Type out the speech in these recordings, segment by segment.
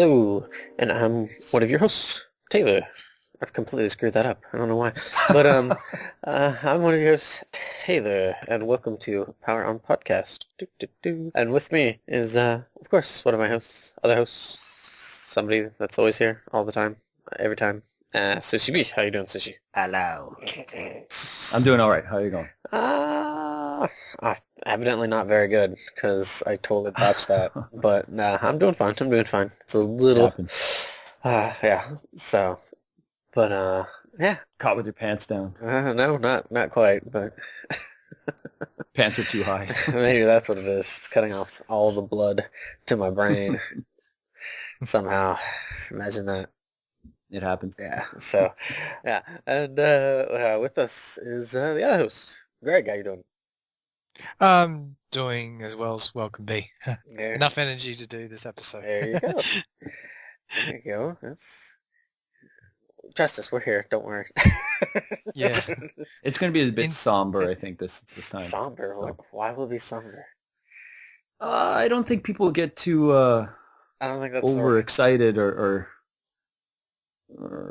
Hello, and I'm one of your hosts, Taylor. I've completely screwed that up. I don't know why. But I'm one of your hosts, Taylor, and welcome to Power On Podcast. Doo, doo, doo. And with me is, of course, one of my other hosts, somebody that's always here all the time, every time. Sushi B. How you doing, Sushi? Hello. I'm doing all right. How are you going? Evidently not very good, because I totally botched that. But nah, I'm doing fine. I'm doing fine. It's a It little, happens. yeah. So, but yeah. Caught with your pants down. No, not quite, but Pants are too high. maybe that's what it is. It's cutting off all the blood to my brain somehow. Imagine that. It happens. Yeah. So, yeah. And with us is the other host, Greg. How you doing? Doing as well as well can be. There, Enough energy to do this episode. there you go. There you go. Trust us. We're here. Don't worry. Yeah. It's going to be a bit In- somber, I think, this time. Somber. So. Why will it be somber? I don't think people get too I don't think that's overexcited or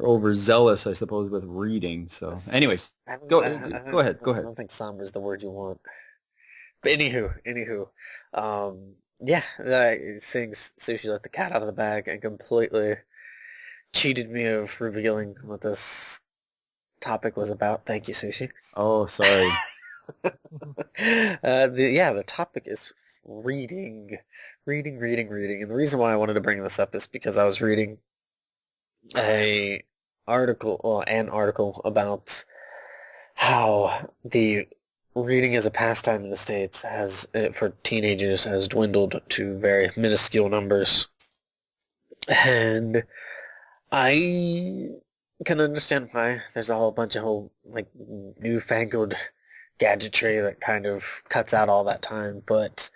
overzealous, I suppose, with reading. So, anyways, go ahead. Go ahead. I don't think somber is the word you want. But anywho, yeah, things Sushi let the cat out of the bag and completely cheated me of revealing what this topic was about. Thank you, Sushi. Oh, sorry. The topic is reading, and the reason why I wanted to bring this up is because I was reading an article about how the reading as a pastime in the States for teenagers has dwindled to very minuscule numbers. And I can understand why. There's a whole bunch of newfangled gadgetry that kind of cuts out all that time. But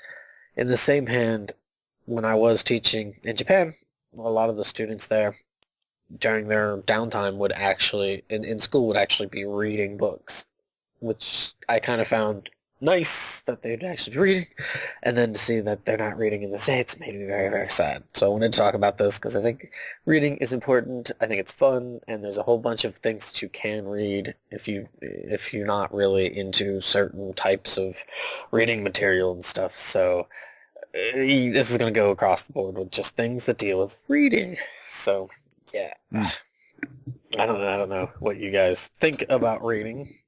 in the same hand, when I was teaching in Japan, a lot of the students there during their downtime would actually, in school, would actually be reading books, which I kind of found nice that they'd actually be reading, and then to see that they're not reading in the States made me very, very sad. So I wanted to talk about this because I think reading is important. I think it's fun, and there's a whole bunch of things that you can read if you're not really into certain types of reading material and stuff. So this is going to go across the board with just things that deal with reading. So yeah. I don't know what you guys think about reading.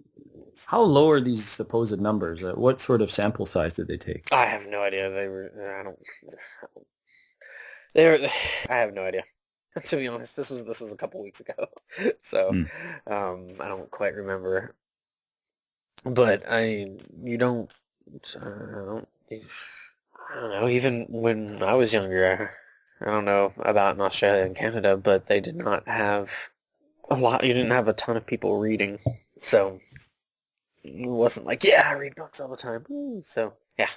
How low are these supposed numbers? What sort of sample size did they take? I have no idea. I have no idea. To be honest, this was a couple weeks ago, so I don't quite remember. But you don't. I don't know. Even when I was younger, I don't know about in Australia and Canada, but they did not have a lot. You didn't have a ton of people reading, so. It wasn't like, yeah, I read books all the time. So, yeah.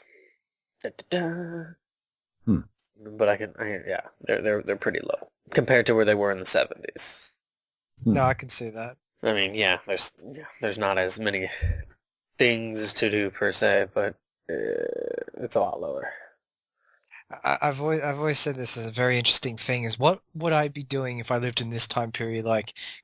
Da, da, da. But yeah, they're pretty low compared to where they were in the 70s. No, I can see that. I mean, yeah, there's not as many things to do per se, but it's a lot lower. I've always said this is a very interesting thing, is what would I be doing if I lived in this time period,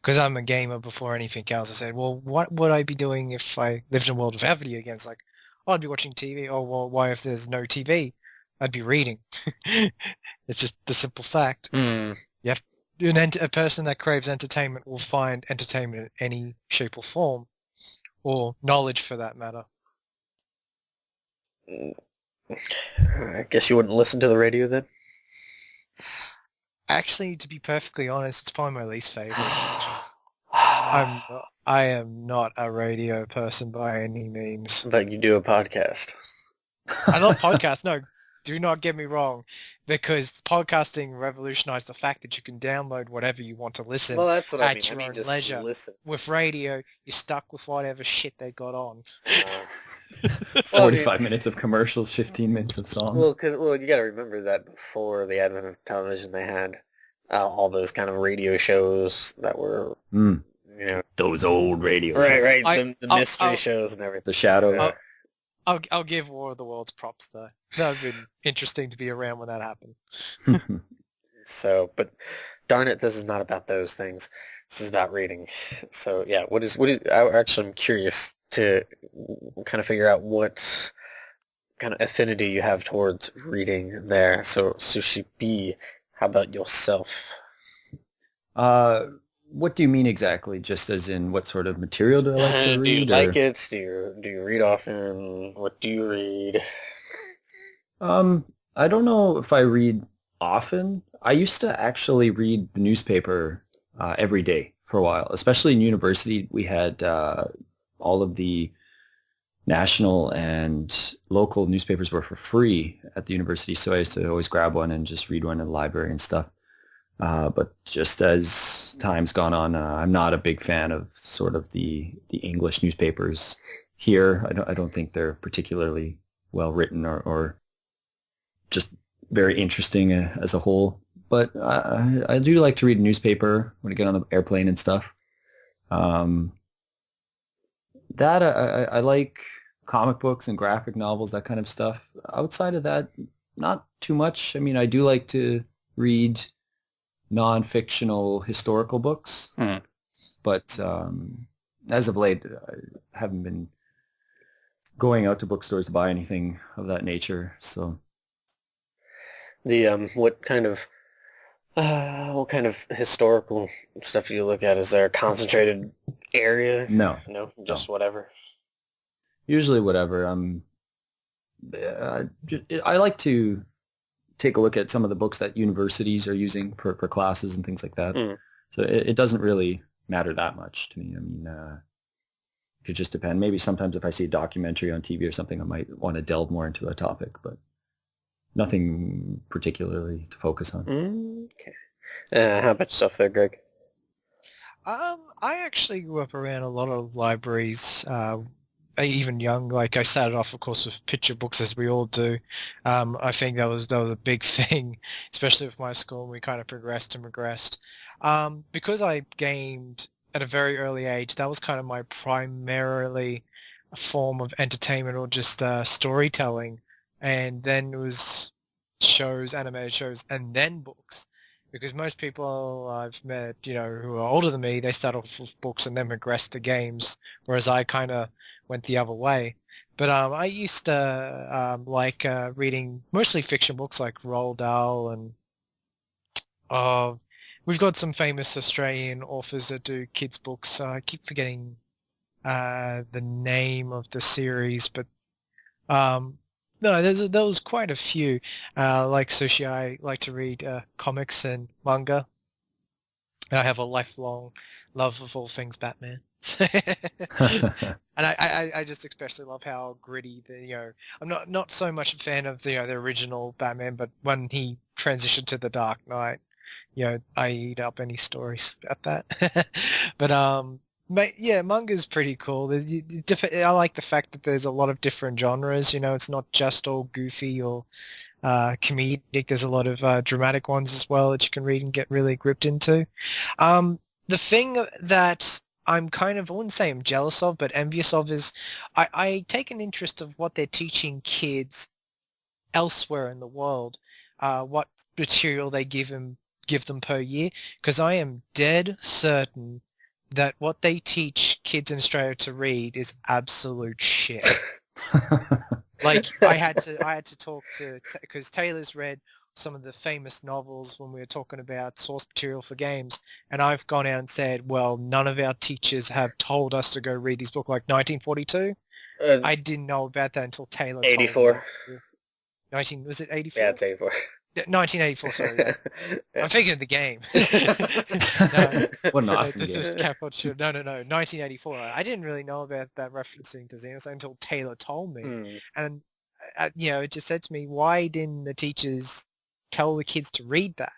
because I'm a gamer before anything else. I said, well, what would I be doing if I lived in a world without video games? Like, oh, I'd be watching TV. Oh, well, why if there's no TV? I'd be reading. It's just the simple fact. You have a person that craves entertainment will find entertainment in any shape or form, or knowledge for that matter. I guess you wouldn't listen to the radio then? Actually, to be perfectly honest, it's probably my least favorite. I am not a radio person by any means. But you do a podcast. I love podcasts. No, do not get me wrong, because podcasting revolutionized the fact that you can download whatever you want to listen. Well, that's what I at mean. your own Just leisure. listen. With radio, you're stuck with whatever shit they got on. 45 minutes of commercials, 15 minutes of songs. Well, you got to remember that before the advent of television, they had all those kind of radio shows that were, those old radio right, the mystery shows and everything. The Shadow. I'll give War of the Worlds props though. That would have been interesting to be around when that happened. So, but darn it, this is not about those things. This is about reading. So yeah, what is? I actually am curious to kind of figure out what kind of affinity you have towards reading there. So Sushi B, how about yourself? Uh, what do you mean exactly? Just as in what sort of material do I like to Do you read, like or it? Do you read often? What do you read? I don't know if I read often. I used to actually read the newspaper every day for a while, especially in university. We had all of the national and local newspapers were for free at the university, so I used to always grab one and just read one in the library and stuff. But just as time's gone on, I'm not a big fan of sort of the English newspapers here. I don't think they're particularly well written or just very interesting as a whole. But I do like to read a newspaper when I get on the airplane and stuff. Um, that I like comic books and graphic novels, that kind of stuff. Outside of that, not too much. I mean, I do like to read non-fictional historical books, but as of late, I haven't been going out to bookstores to buy anything of that nature. So The what kind of historical stuff do you look at? Is there a concentrated area? no, No, no. just whatever. Usually whatever. I like to take a look at some of the books that universities are using for classes and things like that. Mm. So it doesn't really matter that much to me. I mean, it could just depend. Maybe sometimes if I see a documentary on TV or something, I might want to delve more into a topic, but nothing particularly to focus on. Okay. How about stuff there, Greg? I actually grew up around a lot of libraries, even young. Like I started off, of course, with picture books, as we all do. I think that was a big thing, especially with my school. And we kind of progressed and regressed. Because I gamed at a very early age, that was kind of my primarily form of entertainment or just storytelling. And then it was shows, animated shows, and then books. Because most people I've met, who are older than me, they start off with books and then progress to games, whereas I kind of went the other way. But I used to like reading mostly fiction books like Roald Dahl, and uh, we've got some famous Australian authors that do kids books. I keep forgetting the name of the series, but um, no, there was quite a few. Like Sushi, I like to read comics and manga. I have a lifelong love of all things Batman. And I just especially love how gritty I'm not so much a fan of the original Batman, but when he transitioned to the Dark Knight, I eat up any stories about that. But yeah, manga's pretty cool. I like the fact that there's a lot of different genres. It's not just all goofy or comedic. There's a lot of dramatic ones as well that you can read and get really gripped into. The thing that I'm kind of, I wouldn't say I'm jealous of, but envious of is I take an interest of what they're teaching kids elsewhere in the world, what material they give them per year, because I am dead certain that what they teach kids in Australia to read is absolute shit. Like I had to talk to, because Taylor's read some of the famous novels when we were talking about source material for games, and I've gone out and said, well, none of our teachers have told us to go read these books, like 1942. I didn't know about that until Taylor told me. 84. 19, was it 84? Yeah, it's 84. 1984, sorry. Yeah. I'm thinking of the game. What an awesome This game. is No, 1984. I didn't really know about that referencing to Xenos until Taylor told me. And, it just said to me, why didn't the teachers tell the kids to read that?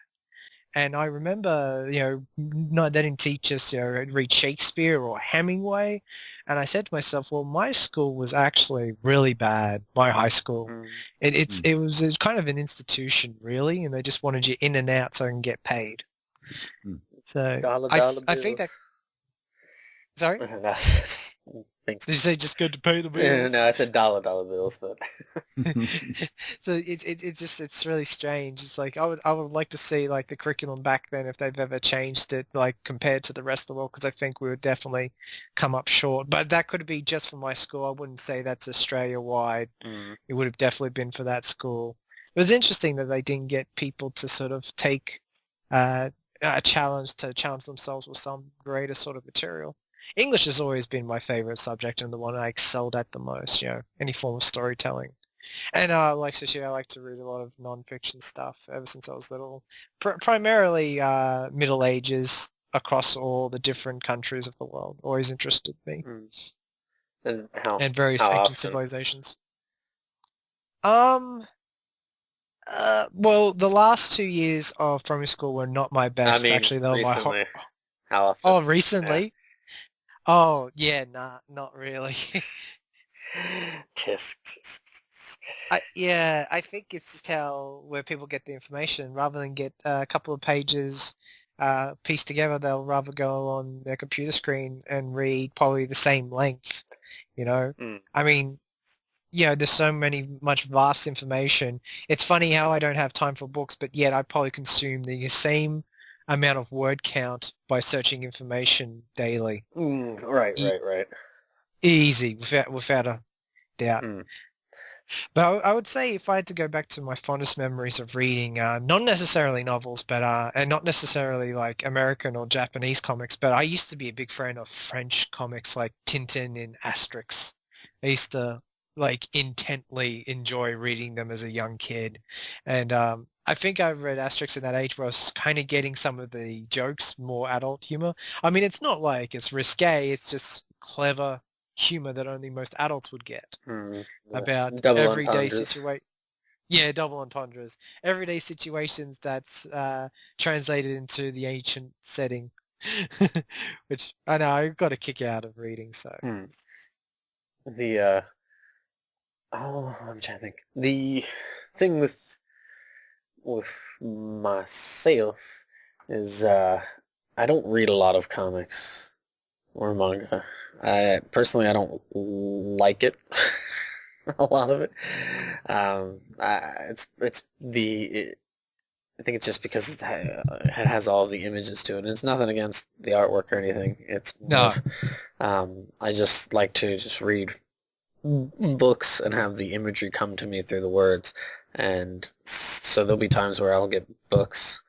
And I remember, they didn't teach us, read Shakespeare or Hemingway. And I said to myself, well, my school was actually really bad, my high school. It was kind of an institution, really, and they just wanted you in and out so I can get paid. So Dollar I think that... bills. Sorry? Thanks. Did you say just good to pay the bills? No, I said dollar bills, but So it's really strange. It's like I would like to see like the curriculum back then if they've ever changed it like compared to the rest of the world, because I think we would definitely come up short. But that could be just for my school. I wouldn't say that's Australia wide. mm, It would have definitely been for that school. It was interesting that they didn't get people to sort of take a challenge to challenge themselves with some greater sort of material. English has always been my favorite subject and the one I excelled at the most, any form of storytelling. And like Sushi, I like to read a lot of non-fiction stuff ever since I was little. Primarily Middle Ages across all the different countries of the world. Always interested me. mm. And how And various how ancient often? civilizations. Um, well, the last 2 years of primary school were not my I best. mean, Actually, they were my recently. How often? Oh, Yeah. recently? Oh, yeah, nah, not really. Tisk, tisk, tisk. I think it's just how where people get the information. Rather than get a couple of pages pieced together, they'll rather go on their computer screen and read probably the same length. You know, Mm, I mean, there's so much vast information. It's funny how I don't have time for books, but yet I probably consume the same amount of word count by searching information daily. right, E- right. Easy, without a doubt. Mm, But I would say if I had to go back to my fondest memories of reading, not necessarily novels, but and not necessarily like American or Japanese comics, but I used to be a big fan of French comics like Tintin and Asterix. I used to like intently enjoy reading them as a young kid, and I think I read Asterix at that age where I was kind of getting some of the jokes, more adult humor. I mean, it's not like it's risque; it's just clever humor that only most adults would get yeah. about Double everyday entendres. situation. Yeah, double entendres. Everyday situations that's translated into the ancient setting, which I know I got a kick out of reading. So Hmm. The I'm trying to think. The thing with myself is I don't read a lot of comics or manga. I don't like it. A lot of it. I think it's just because it has all of the images to it. And it's nothing against the artwork or anything. It's more no, of I just like to just read books and have the imagery come to me through the words. And so there'll be times where I'll get books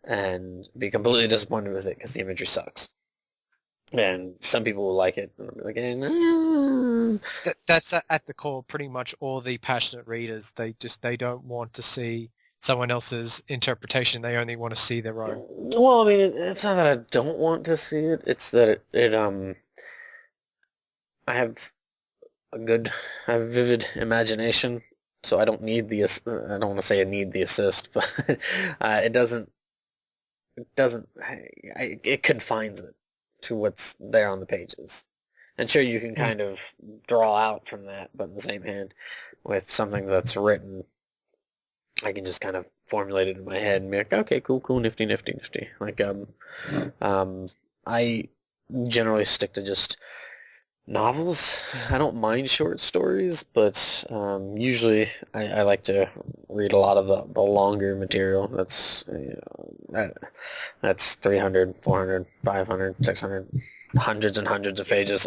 and be completely disappointed with it because the imagery sucks. And some people will like it, and I'll be like, that's at the core. Pretty much all the passionate readers, they don't want to see someone else's interpretation. They only want to see their own. Well, I mean, it's not that I don't want to see it. It's that I have I have a vivid imagination, so I don't need I don't want to say I need the assist, but it confines it to what's there on the pages. And sure, you can Mm. kind of draw out from that, but in the same hand, with something that's written, I can just kind of formulate it in my head and be like, okay, cool, nifty, nifty, nifty. Like, I generally stick to just novels. I don't mind short stories, but usually I like to read a lot of the longer material. That's 300, 400, 500, 600, hundreds and hundreds of pages.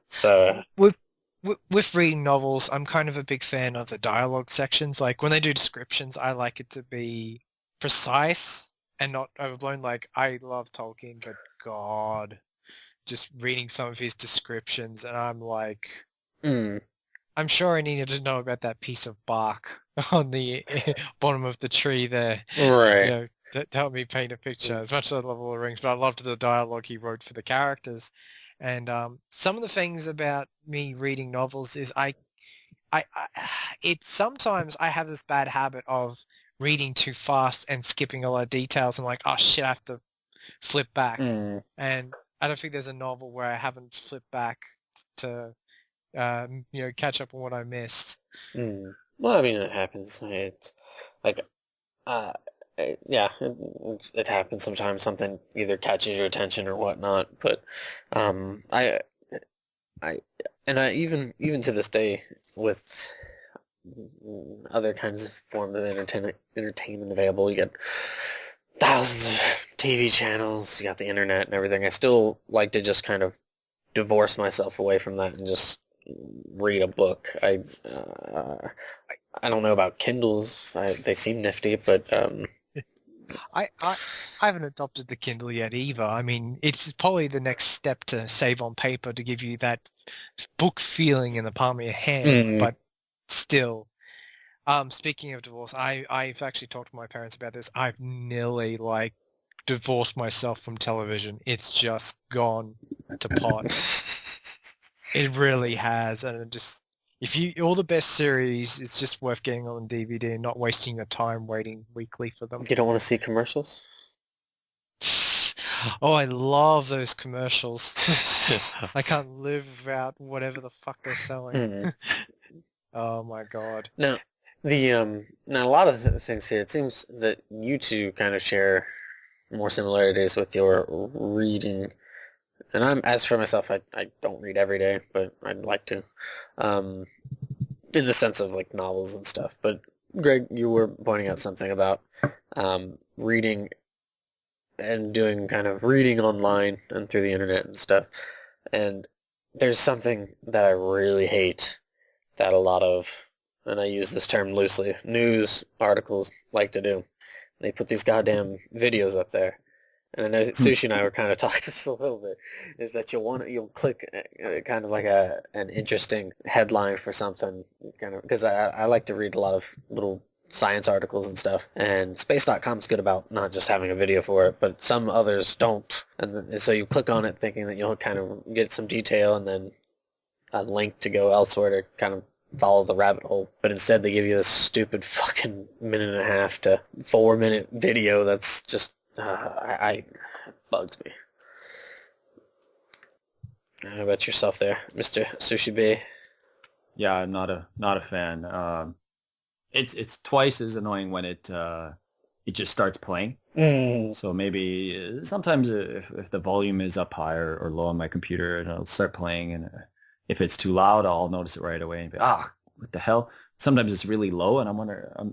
So, With reading novels, I'm kind of a big fan of the dialogue sections. Like when they do descriptions, I like it to be precise and not overblown. Like I love Tolkien, but God, just reading some of his descriptions, and I'm like, mm, I'm sure I needed to know about that piece of bark on the bottom of the tree there, right. to help me paint a picture. As much as I love Lord of the Rings, but I loved the dialogue he wrote for the characters. And some of the things about me reading novels is I it sometimes I have this bad habit of reading too fast and skipping a lot of details. I'm like, oh shit, I have to flip back. Mm, And I don't think there's a novel where I haven't flipped back to catch up on what I missed. mm. Well, I mean, it happens. It's like yeah, it happens sometimes. Something either catches your attention or whatnot. But I I and I even to this day with other kinds of forms of entertainment available, you get thousands of TV channels, you got the internet and everything. I still like to just kind of divorce myself away from that and just read a book. I don't know about Kindles. They seem nifty, but I haven't adopted the Kindle yet either. I mean, it's probably the next step to save on paper to give you that book feeling in the palm of your hand, mm, but still. Speaking of divorce, I've actually talked to my parents about this. I've nearly like divorced myself from television. It's just gone to pot. It really has, and it just if you all the best series, it's just worth getting on DVD and not wasting your time waiting weekly for them. you don't want to see commercials? Oh, I love those commercials. I can't live without whatever the fuck they're selling. Mm. Oh my god. Now, now a lot of things here. It seems that you two kind of share more similarities with your reading. And as for myself, I don't read every day, but I'd like to, in the sense of like novels and stuff. But Greg, you were pointing out something about reading and doing kind of reading online and through the internet and stuff. And there's something that I really hate that a lot of, and I use this term loosely, news articles like to do. They put these goddamn videos up there. And I know Sushi and I were kind of talking this a little bit, is that you'll click kind of like an interesting headline for something, kind of, because I like to read a lot of little science articles and stuff, and Space.com's good about not just having a video for it, but some others don't. And so you click on it thinking that you'll kind of get some detail and then a link to go elsewhere to kind of follow the rabbit hole, but instead they give you this stupid fucking minute and a half to 4 minute video that's just I bugs me. How about yourself there, Mr. Sushi Bay? Yeah, I'm not a fan. It's twice as annoying when it just starts playing. Mm. So maybe sometimes if the volume is up high or low on my computer, and it'll start playing, and if it's too loud, I'll notice it right away and be, what the hell? Sometimes it's really low, and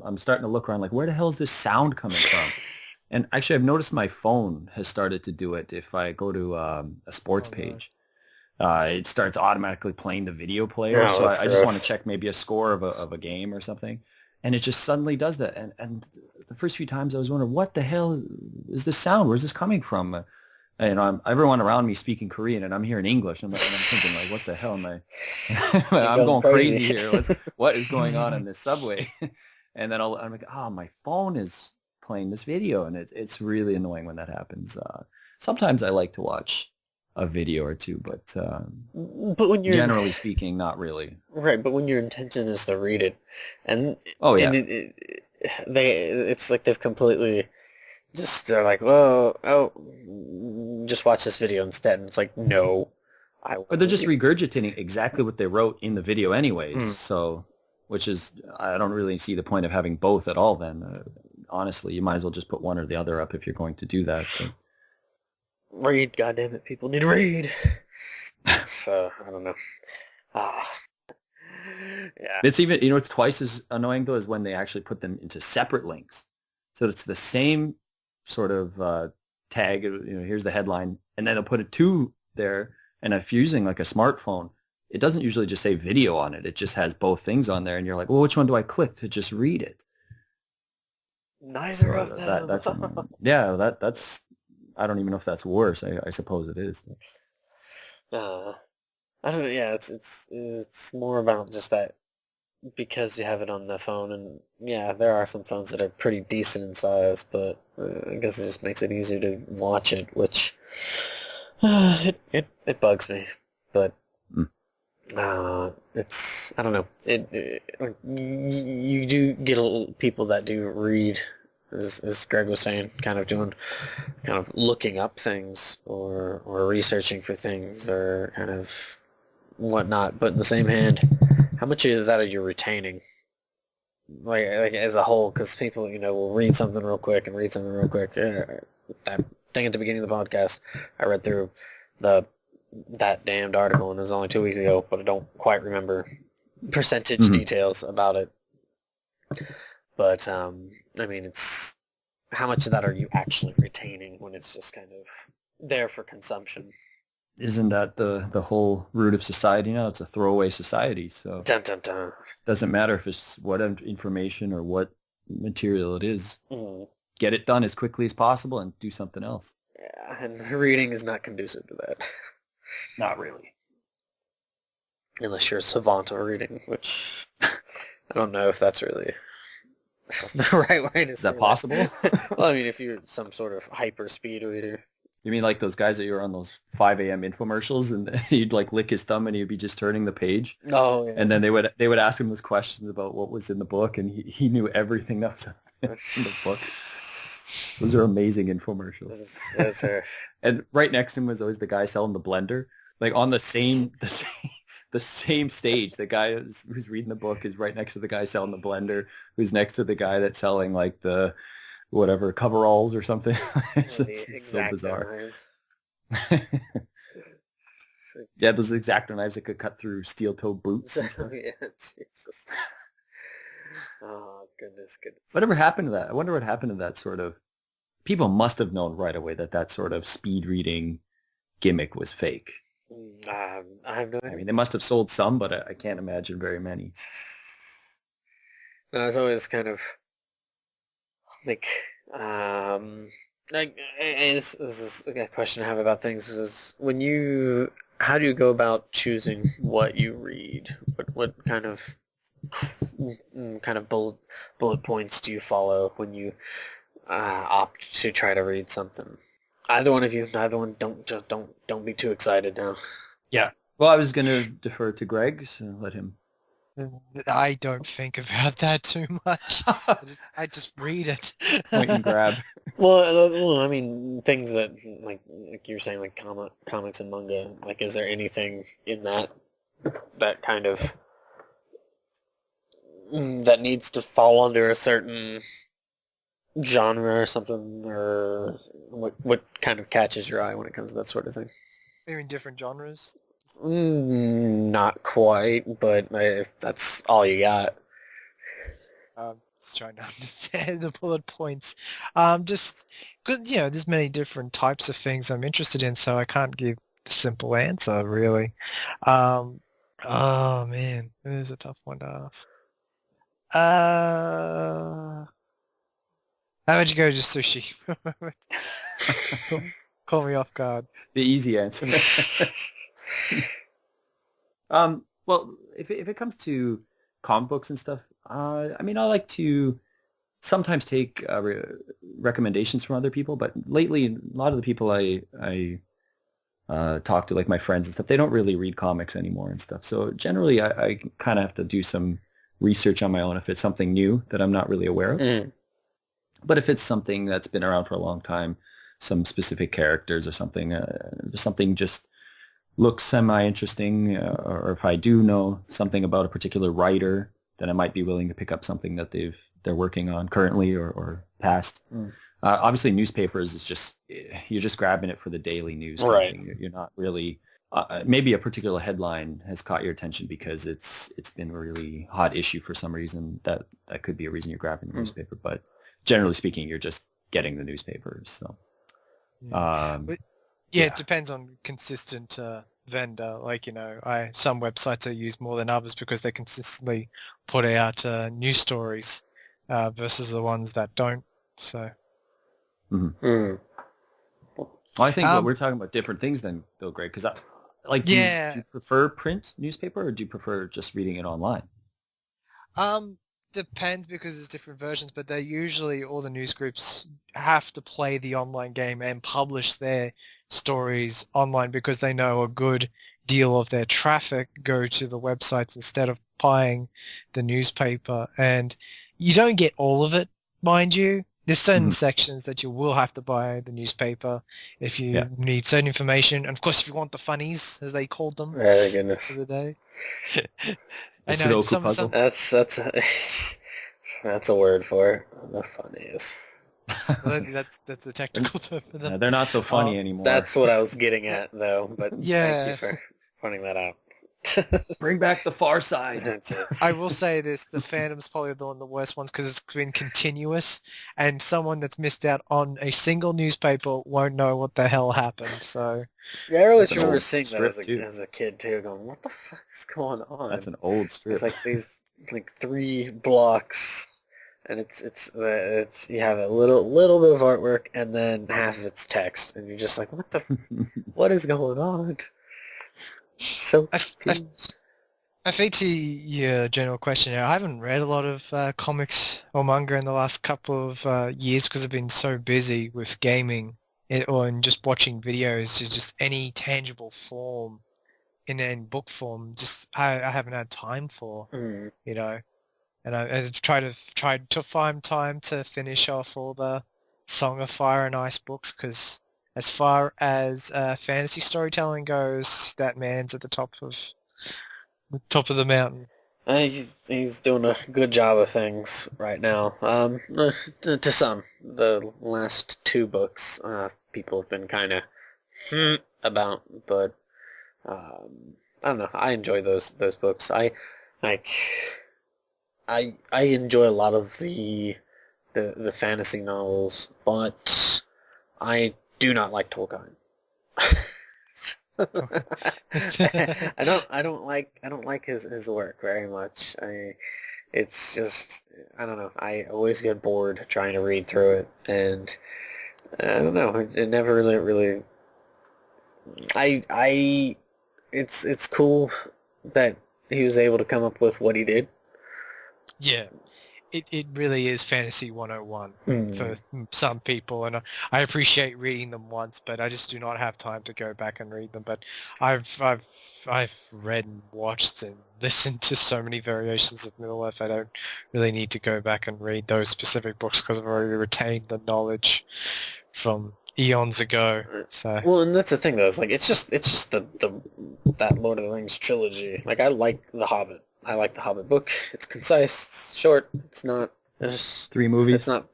I'm starting to look around like, where the hell is this sound coming from? And actually, I've noticed my phone has started to do it. If I go to a sports page, it starts automatically playing the video player. Oh, So that's I just want gross. to check maybe a score of a game or something. And it just suddenly does that. And the first few times I was wondering, what the hell is this sound? Where's this coming from? And everyone around me speaking Korean, and I'm hearing English. And I'm thinking, like, what the hell am I? I'm going crazy here. What is going on in this subway? And then I'm like, my phone is playing this video, and it's really annoying when that happens. Sometimes I like to watch a video or two, but when you're generally speaking, not really. right, but when your intention is to read it, and Oh yeah, and it's like they've completely they're like, just watch this video instead, and it's like, no, or they're just regurgitating exactly what they wrote in the video anyways. So, which is, I don't really see the point of having both at all. Then, honestly, you might as well just put one or the other up if you're going to do that. But read, goddammit, people need to read. So I don't know. Yeah. it's even, it's twice as annoying though, is when they actually put them into separate links. So it's the same sort of tag. Here's the headline, and then they'll put a 2 there. And if you're using like a smartphone, it doesn't usually just say video on it. It just has both things on there, and you're like, well, which one do I click to just read it? Neither of them. That's that's. I don't even know if that's worse. I suppose it is. I don't know. Yeah, it's more about just that, because you have it on the phone, and yeah, there are some phones that are pretty decent in size, but I guess it just makes it easier to watch it, which it bugs me. But it's, I don't know. Like, you do get people that do read, as Greg was saying, kind of looking up things or researching for things or kind of whatnot. But in the same hand, how much of that are you retaining? Like as a whole, because people, will read something real quick and read something real quick. That thing at the beginning of the podcast, I read through the that damned article, and it was only 2 weeks ago, but I don't quite remember percentage details about it. But I mean, it's how much of that are you actually retaining when it's just kind of there for consumption? Isn't that the whole root of society now? It's a throwaway society, so Dun dun dun. it doesn't matter if it's what information or what material it is. Mm. Get it done as quickly as possible and do something else. Yeah, and reading is not conducive to that. Not really. Unless you're a savant of reading, which I don't know if that's really the right way to Is say that possible? Well, I mean, if you're some sort of hyper speed reader. You mean like those guys that you were on those 5 a.m. infomercials and you'd like lick his thumb and he'd be just turning the page? Oh, yeah. And then they would ask him those questions about what was in the book and he knew everything that was in the book. Those are amazing infomercials. That's her. And right next to him was always the guy selling the blender. Like on the same stage, the guy who's reading the book is right next to the guy selling the blender, who's next to the guy that's selling like the whatever coveralls or something. It's just so bizarre. Yeah, those X-Acto knives that could cut through steel-toed boots. And stuff. Yeah, Jesus. Oh, goodness. Whatever happened to that? I wonder what happened to that sort of... People must have known right away that sort of speed reading gimmick was fake. I have no idea. I mean, they must have sold some, but I can't imagine very many. No, it's always kind of like this is a question I have about things is how do you go about choosing what you read? What kind of bullet points do you follow when you opt to try to read something? Either one of you, neither one. Don't be too excited now. Yeah. Well, I was going to defer to Greg, so let him. I don't think about that too much. I just read it. Point and grab. Well, I mean, things that like you're saying, like comics and manga. Like, is there anything in that kind of that needs to fall under a certain genre or something, or what kind of catches your eye when it comes to that sort of thing? They're in different genres. Not quite, but if that's all you got. Just trying to understand the bullet points. Just because there's many different types of things I'm interested in, so I can't give a simple answer really. Oh man, it is a tough one to ask. How about you go just sushi? Call me off guard. The easy answer. Well, if it comes to comic books and stuff, I mean, I like to sometimes take recommendations from other people, but lately, a lot of the people I talk to, like my friends and stuff, they don't really read comics anymore and stuff. So generally, I kind of have to do some research on my own if it's something new that I'm not really aware of. Mm. But if it's something that's been around for a long time, some specific characters or something, something just looks semi-interesting, or if I do know something about a particular writer, then I might be willing to pick up something that they're working on currently or past. Mm. Obviously, newspapers is just, you're just grabbing it for the daily news. Right. You're not really, maybe a particular headline has caught your attention because it's been a really hot issue for some reason. That could be a reason you're grabbing the newspaper. But generally speaking, you're just getting the newspapers. So. It depends on consistent vendor. Like, some websites are used more than others because they consistently put out news stories versus the ones that don't. So. Mm-hmm. Mm. Well, I think we're talking about different things then, Bill Greg, because do you prefer print newspaper or do you prefer just reading it online? Depends because there's different versions, but they usually, all the news groups have to play the online game and publish their stories online because they know a good deal of their traffic go to the websites instead of buying the newspaper. And you don't get all of it, mind you. There's certain sections that you will have to buy the newspaper if you need certain information. And of course, if you want the funnies, as they called them oh, goodness. for the day. I know, Sudoku puzzle. That's a word for it. The funniest. That's the technical term for them. They're not so funny anymore. That's what I was getting at, though. But thank you Yeah. for pointing that out. Bring back the Far Side. I will say this, the Phantom's probably one of the worst ones because it's been continuous, and someone that's missed out on a single newspaper won't know what the hell happened, so... Yeah, I always That's an remember old seeing that strip, as too. as a kid too, going, "What the fuck is going on?" That's an old strip. It's like these like 3 blocks, and it's you have a little bit of artwork, and then half of it's text, and you're just like, what is going on? So confused. I think to your general question, I haven't read a lot of comics or manga in the last couple of years because I've been so busy with gaming or in just watching videos, just any tangible form in book form. Just I haven't had time for, Mm. you know. And I tried to find time to finish off all the Song of Fire and Ice books because as far as fantasy storytelling goes, that man's at the top of the mountain. He's doing a good job of things right now. To some, the last 2 books, people have been kind of about, but I don't know. I enjoy those books. Like I enjoy a lot of the fantasy novels, but I do not like Tolkien. I don't like his work very much. It's just, I don't know. I always get bored trying to read through it, and I don't know. It never really. It's cool that he was able to come up with what he did. Yeah, it really is Fantasy 101 for some people, and I appreciate reading them once, but I just do not have time to go back and read them. But I've read and watched and listened to so many variations of Middle-earth, I don't really need to go back and read those specific books because I've already retained the knowledge from eons ago. So Well, and that's the thing though. It's like it's just the that Lord of the Rings trilogy. Like I like The Hobbit. I like The Hobbit book. It's concise. It's short. It's not. It's 3 movies. It's not.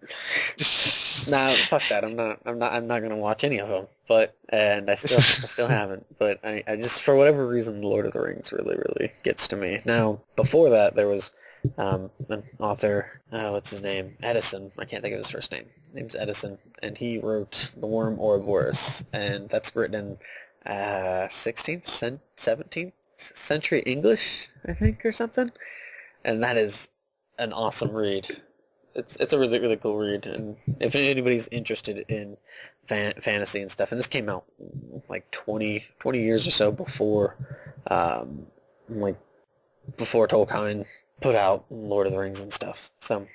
Nah, fuck that. I'm not gonna watch any of them. But I still haven't. But I just for whatever reason, The Lord of the Rings really gets to me. Now before that, there was an author. What's his name? Edison. I can't think of his first name. His name's Edison, and he wrote The Worm Ouroboros, and that's written 16th, 17th century English, I think, or something. And that is an awesome read. It's a really cool read, and if anybody's interested in fantasy and stuff, and this came out like 20 years or so before, like before Tolkien put out Lord of the Rings and stuff. So,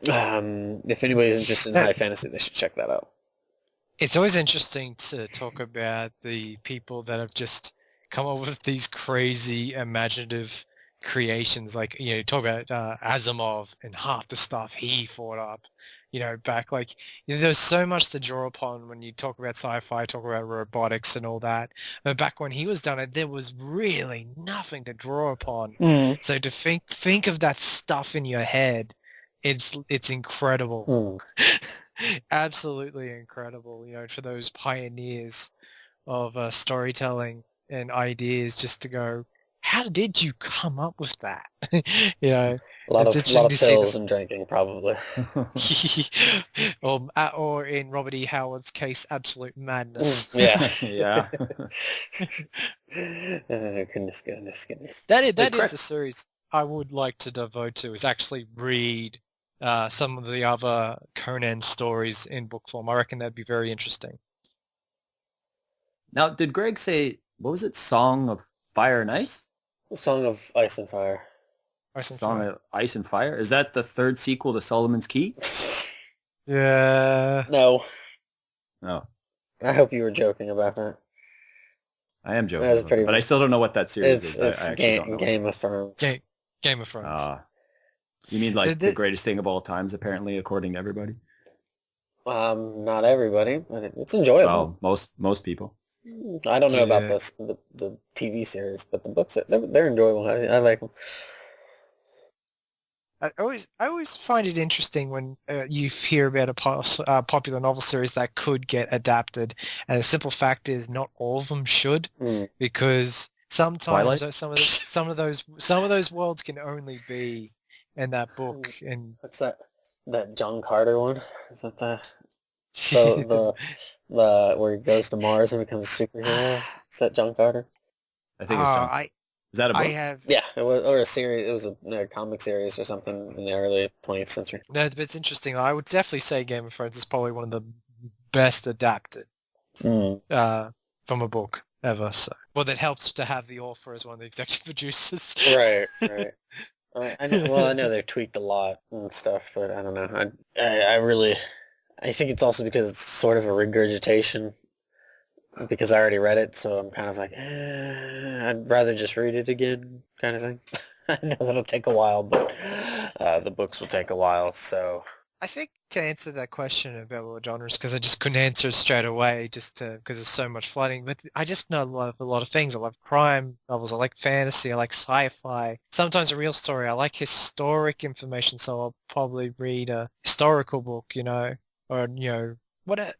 if anybody's interested in high fantasy, they should check that out. it's always interesting to talk about the people that have just come up with these crazy imaginative creations, like, talk about Asimov and half the stuff he thought up, back, like, there's so much to draw upon when you talk about sci-fi, talk about robotics and all that. But back when he was done it, there was really nothing to draw upon. So to think of that stuff in your head, it's incredible. Absolutely incredible, for those pioneers of storytelling and ideas, just to go, how did you come up with that? A lot of pills and drinking, probably. or in Robert E. Howard's case, absolute madness. Yeah. Yeah. Goodness. That is a series I would like to devote to, is actually read some of the other Conan stories in book form. I reckon that'd be very interesting. Now, did Greg say, what was it, Song of Fire and Ice? Song of Ice and Fire. Song of Ice and Fire? Is that the 3rd sequel to Solomon's Key? Yeah. No. No. I hope you were joking about that. I am joking, but I still don't know what that series is. It's Game of Thrones. Game of Thrones. You mean like the greatest thing of all times, apparently, according to everybody? Not everybody, but it's enjoyable. Well, most people. I don't know about the TV series, but the books they're enjoyable. I like them. I always find it interesting when you hear about a popular novel series that could get adapted, and the simple fact is not all of them should, Hmm. because sometimes Twilight. some of those worlds can only be in that book, and What's that? That John Carter one? Is that the where he goes to Mars and becomes a superhero? Is that John Carter? I Oh, think it's John. Is that a I book? have Yeah, it was, or a series. It was a comic series or something in the early 20th century. no, but it's interesting. I would definitely say Game of Thrones is probably one of the best adapted Mm. from a book ever. So, well, that helps to have the author as one of the executive producers. Right, right. I know. Well, I know they've tweaked a lot and stuff, but I don't know. I really, I think it's also because it's sort of a regurgitation because I already read it, so I'm kind of like, I'd rather just read it again, kind of thing. I know that'll take a while, but the books will take a while, so. I think to answer that question about what genres, because I just couldn't answer it straight away, just because there's so much flooding. But I just know a lot of things. I love crime novels. I like fantasy. I like sci-fi. Sometimes a real story. I like historic information, so I'll probably read a historical book. Or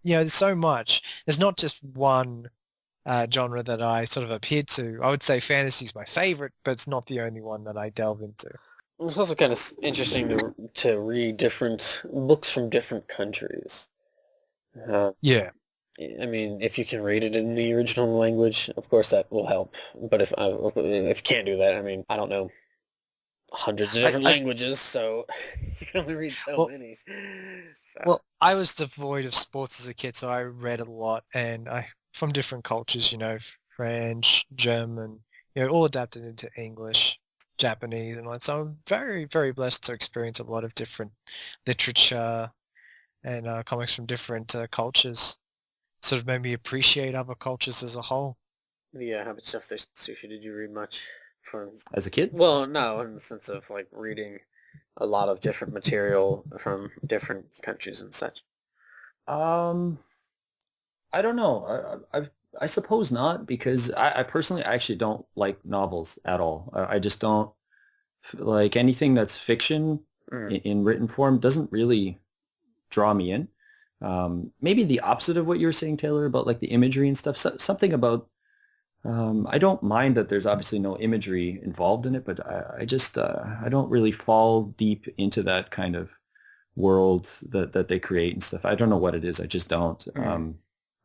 there's so much. There's not just one genre that I sort of appeal to. I would say fantasy is my favorite, but it's not the only one that I delve into. It's also kind of interesting to read different books from different countries. Uh, Yeah. I mean, if you can read it in the original language, of course that will help. But if you can't do that, I mean, I don't know hundreds of I, different I languages, so you can only read so well, many. So, Well, I was devoid of sports as a kid, so I read a lot, and I from different cultures, French, German, all adapted into English, Japanese, and all that. So I'm very, very blessed to experience a lot of different literature and comics from different cultures. Sort of made me appreciate other cultures as a whole. yeah, how much stuff there's sushi did you read much from? As a kid? Well, no, in the sense of like reading a lot of different material from different countries and such. Um, I don't know. I suppose not because I personally actually don't like novels at all. I just don't like anything that's fiction Mm. in written form doesn't really draw me in. Maybe the opposite of what you were saying, Taylor, about like the imagery and stuff. Something about I don't mind that there's obviously no imagery involved in it, but I just I don't really fall deep into that kind of world that they create and stuff. I don't know what it is. I just don't. Mm.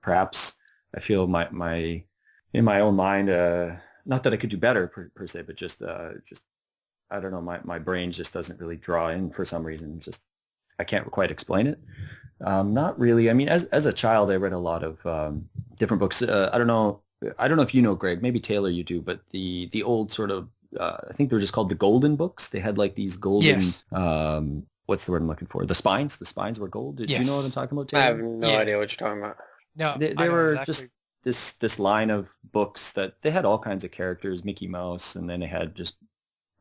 Perhaps I feel my in my own mind. Not that I could do better per se, but just I don't know. My brain just doesn't really draw in for some reason. Just I can't quite explain it. Not really. I mean, as a child, I read a lot of different books. I don't know. I don't know if you know, Greg. Maybe Taylor, you do. But the old sort of I think they were just called the golden books. They had like these golden. Yes. What's the word I'm looking for? The spines. The spines were gold. Do you know what I'm Yes. talking about, I have Taylor? no Yeah. idea what you're talking about. No, They, I they know were exactly. just this line of books that they had all kinds of characters, Mickey Mouse, and then they had just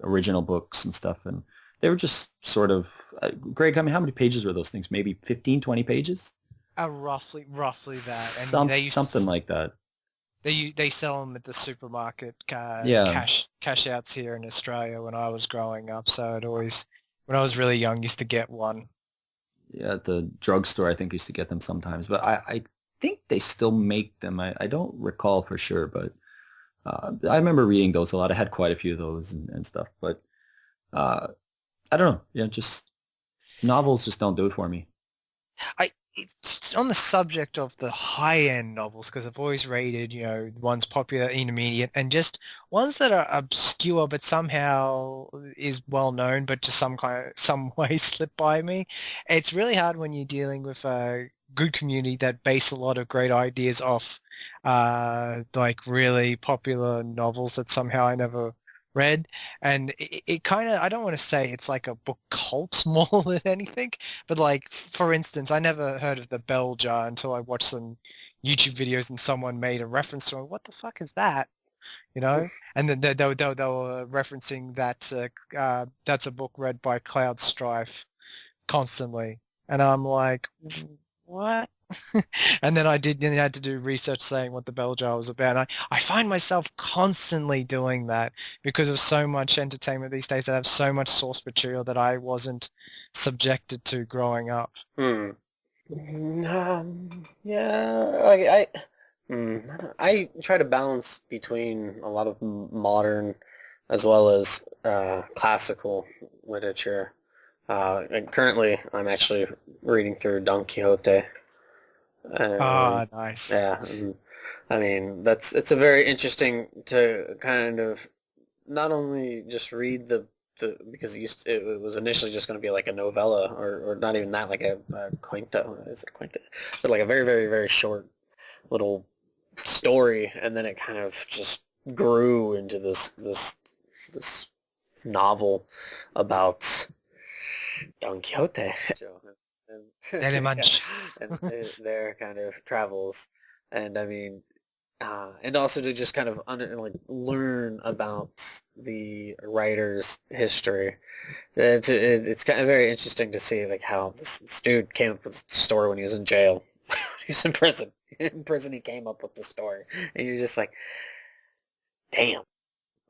original books and stuff, and they were just sort of Greg, I mean, how many pages were those things? Maybe 15, 20 pages? Roughly that, and they used Something to, like that. they sell them at the supermarket Yeah. cash outs here in Australia when I was growing up. So when I was really young, used to get one. Yeah, at the drugstore, I think used to get them sometimes, but I think they still make them. I don't recall for sure, but I remember reading those a lot. I had quite a few of those and stuff, but uh, I don't know. Yeah, just novels just don't do it for me. It's on the subject of the high-end novels, because I've always rated, ones popular, intermediate, and just ones that are obscure but somehow is well known, but just some way slip by me. It's really hard when you're dealing with a good community that base a lot of great ideas off like really popular novels that somehow I never read. And it kind of, I don't want to say it's like a book cult more than anything, but like, for instance, I never heard of the Bell Jar until I watched some YouTube videos and someone made a reference to it. What the fuck is that? And then they were referencing that that's a book read by Cloud Strife constantly. And I'm like, what? And then then I had to do research saying what the bell jar was about. And I find myself constantly doing that because of so much entertainment these days that have so much source material that I wasn't subjected to growing up. Hmm. Yeah, like I try to balance between a lot of modern as well as classical literature. And currently, I'm actually reading through Don Quixote. Ah, nice. Yeah, I mean that's it's a very interesting to kind of not only just read the because it was initially just going to be like a novella or not even that like a cuento, is it a cuento, but like a very very very short little story, and then it kind of just grew into this novel about Don Quixote and, yeah, Telemancha. and their kind of travels, and I mean, and also to just kind of like learn about the writer's history. It's kind of very interesting to see like how this dude came up with the story when he was in jail. He was in prison. In prison, he came up with the story, and you're just like, damn.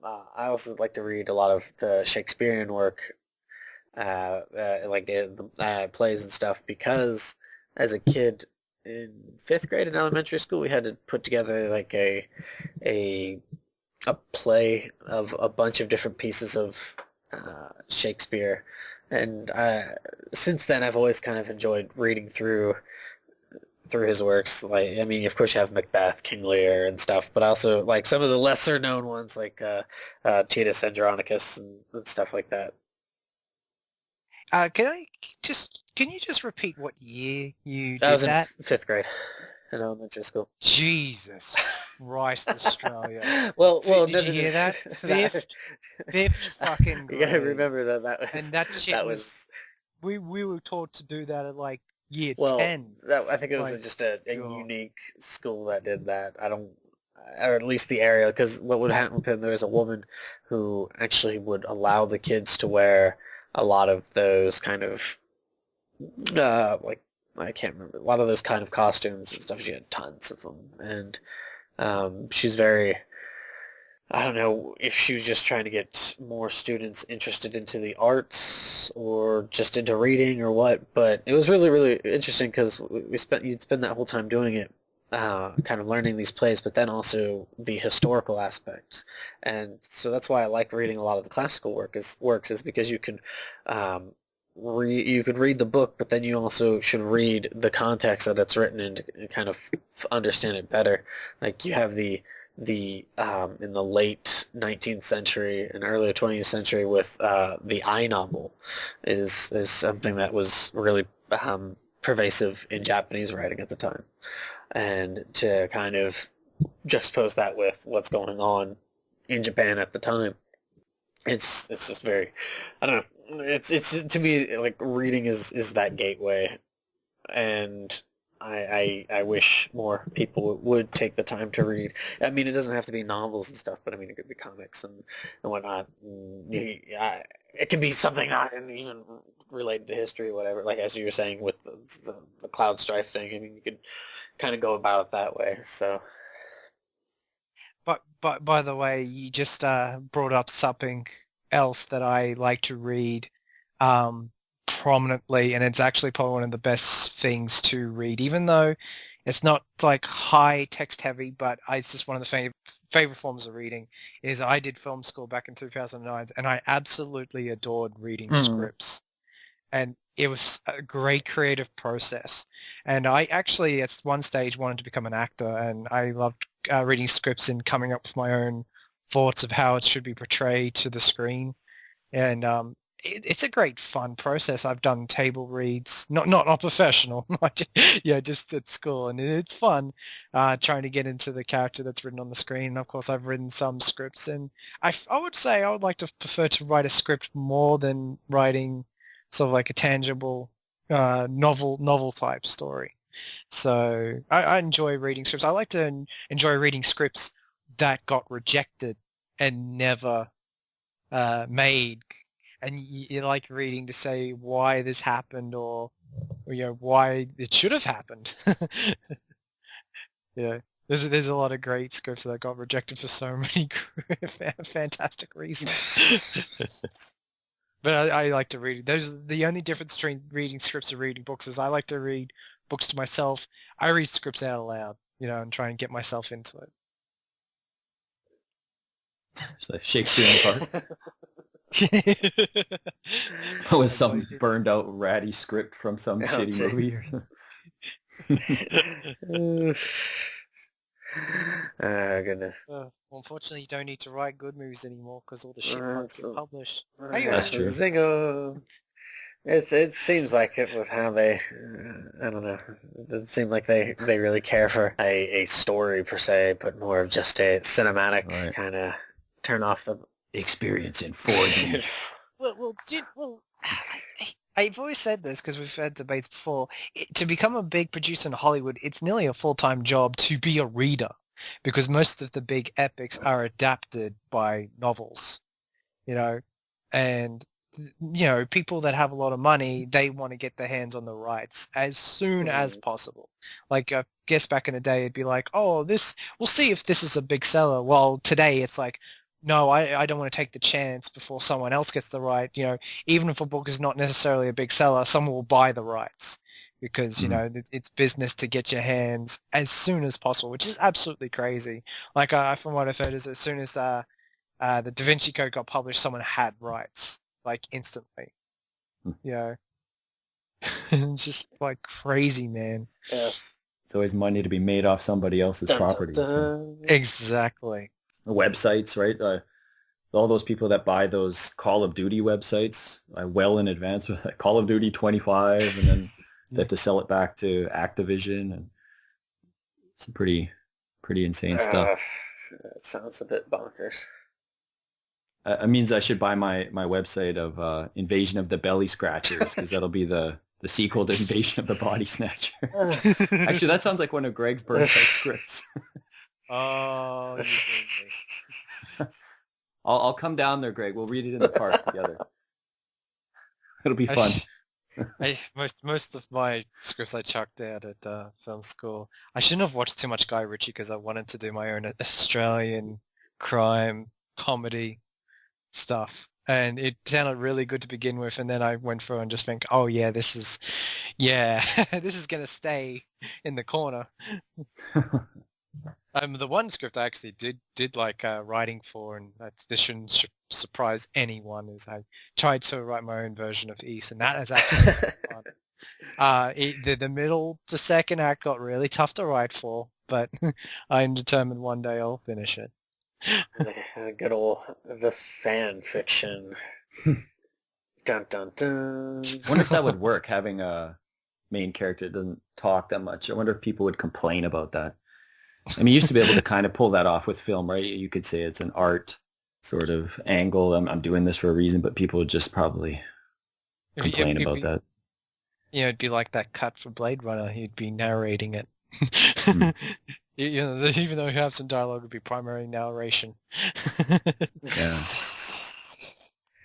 I also like to read a lot of the Shakespearean work, like the plays and stuff, because as a kid in fifth grade in elementary school, we had to put together like a a play of a bunch of different pieces of Shakespeare, and since then I've always kind of enjoyed reading through his works. Like, I mean, of course you have Macbeth, King Lear, and stuff, but also like some of the lesser known ones, like Titus Andronicus and stuff like that. Can you just repeat what year you I did was in that? fifth grade in elementary school. Jesus Christ, Australia. Well, no, Did no, you no. hear that? That, Fifth fucking you gotta grade. remember that And was that shit that was, was we were taught to do that at like year well, 10. that I think it was My just a God. unique school that did that. I don't, or at least the area, because what would happen with him, there was a woman who actually would allow the kids to wear a lot of those kind of like I can't remember a lot of those kind of costumes and stuff. She had tons of them, and she's very. I don't know if she was just trying to get more students interested into the arts or just into reading or what, but it was really, really interesting because you'd spend that whole time doing it, kind of learning these plays, but then also the historical aspects. And so that's why I like reading a lot of the classical works is because you can, you could read the book, but then you also should read the context that it's written in to kind of understand it better. Like you have the in the late 19th century and early 20th century with the I novel is something that was really pervasive in Japanese writing at the time, and to kind of juxtapose that with what's going on in Japan at the time, it's just very, I don't know, it's to me like reading is that gateway, and I wish more people would take the time to read. I mean, it doesn't have to be novels and stuff, but I mean, it could be comics and whatnot. It can be something not even related to history or whatever. Like as you were saying with the Cloud Strife thing, I mean, you could kind of go about it that way. So, But by the way, you just brought up something else that I like to read um, prominently, and it's actually probably one of the best things to read, even though it's not like high text heavy, but it's just one of the favorite forms of reading. Is I did film school back in 2009, and I absolutely adored reading mm, scripts, and it was a great creative process. And I actually, at one stage, wanted to become an actor, and I loved reading scripts and coming up with my own thoughts of how it should be portrayed to the screen. And it's a great fun process. I've done table reads, not professional, yeah, just at school, and it's fun trying to get into the character that's written on the screen. And of course, I've written some scripts, and I would say I would like to prefer to write a script more than writing sort of like a tangible novel type story. So I enjoy reading scripts. I like to enjoy reading scripts that got rejected and never made, and you like reading to say why this happened or why it should have happened. Yeah, there's a lot of great scripts that got rejected for so many fantastic reasons. But I like to read. Those the only difference between reading scripts and reading books is I like to read books to myself. I read scripts out aloud, and try and get myself into it. It's like Shakespeare in the Park. With some burned out ratty script from some shitty movie or something. Oh, goodness. Well, unfortunately, you don't need to write good movies anymore because all the shit parts get published. That's true. Zingo. It seems like it with how they, I don't know, it doesn't seem like they really care for a story per se, but more of just a cinematic kind of turn off the experience in 4D. I've always said this because we've had debates before. To become a big producer in Hollywood, it's nearly a full-time job to be a reader because most of the big epics are adapted by novels, and people that have a lot of money, they want to get their hands on the rights as soon as possible. Like, I guess back in the day, it'd be like, oh, we'll see if this is a big seller. Well, today it's like, no, I don't want to take the chance before someone else gets the right. Even if a book is not necessarily a big seller, someone will buy the rights because, it's business to get your hands as soon as possible, which is absolutely crazy. Like, from what I've heard is as soon as the Da Vinci Code got published, someone had rights, like, instantly. It's just, like, crazy, man. Yes. It's always money to be made off somebody else's property. So. Exactly. Websites, right? All those people that buy those Call of Duty websites well in advance with Call of Duty 25, and then they have to sell it back to Activision, and some pretty insane stuff. That sounds a bit bonkers. It means I should buy my website of Invasion of the Belly Scratchers, because that'll be the sequel to Invasion of the Body Snatchers. Actually, that sounds like one of Greg's Burnside scripts. Oh, I'll come down there, Greg. We'll read it in the park together. It'll be fun. Most of my scripts I chucked out at film school. I shouldn't have watched too much Guy Ritchie because I wanted to do my own Australian crime comedy stuff. And it sounded really good to begin with, and then I went through and just think, oh yeah, this is going to stay in the corner. The one script I actually did like writing for, and this shouldn't surprise anyone, is I tried to write my own version of East, and that is actually fun. The middle to second act got really tough to write for, but I'm determined one day I'll finish it. Good old the fan fiction. Dun dun dun. I wonder if that would work, having a main character that doesn't talk that much. I wonder if people would complain about that. I mean, you used to be able to kind of pull that off with film, right? You could say it's an art sort of angle. I'm doing this for a reason, but people would just probably complain about that. It'd be like that cut for Blade Runner. He'd be narrating it. Even though you have some dialogue, it'd be primary narration. Yeah.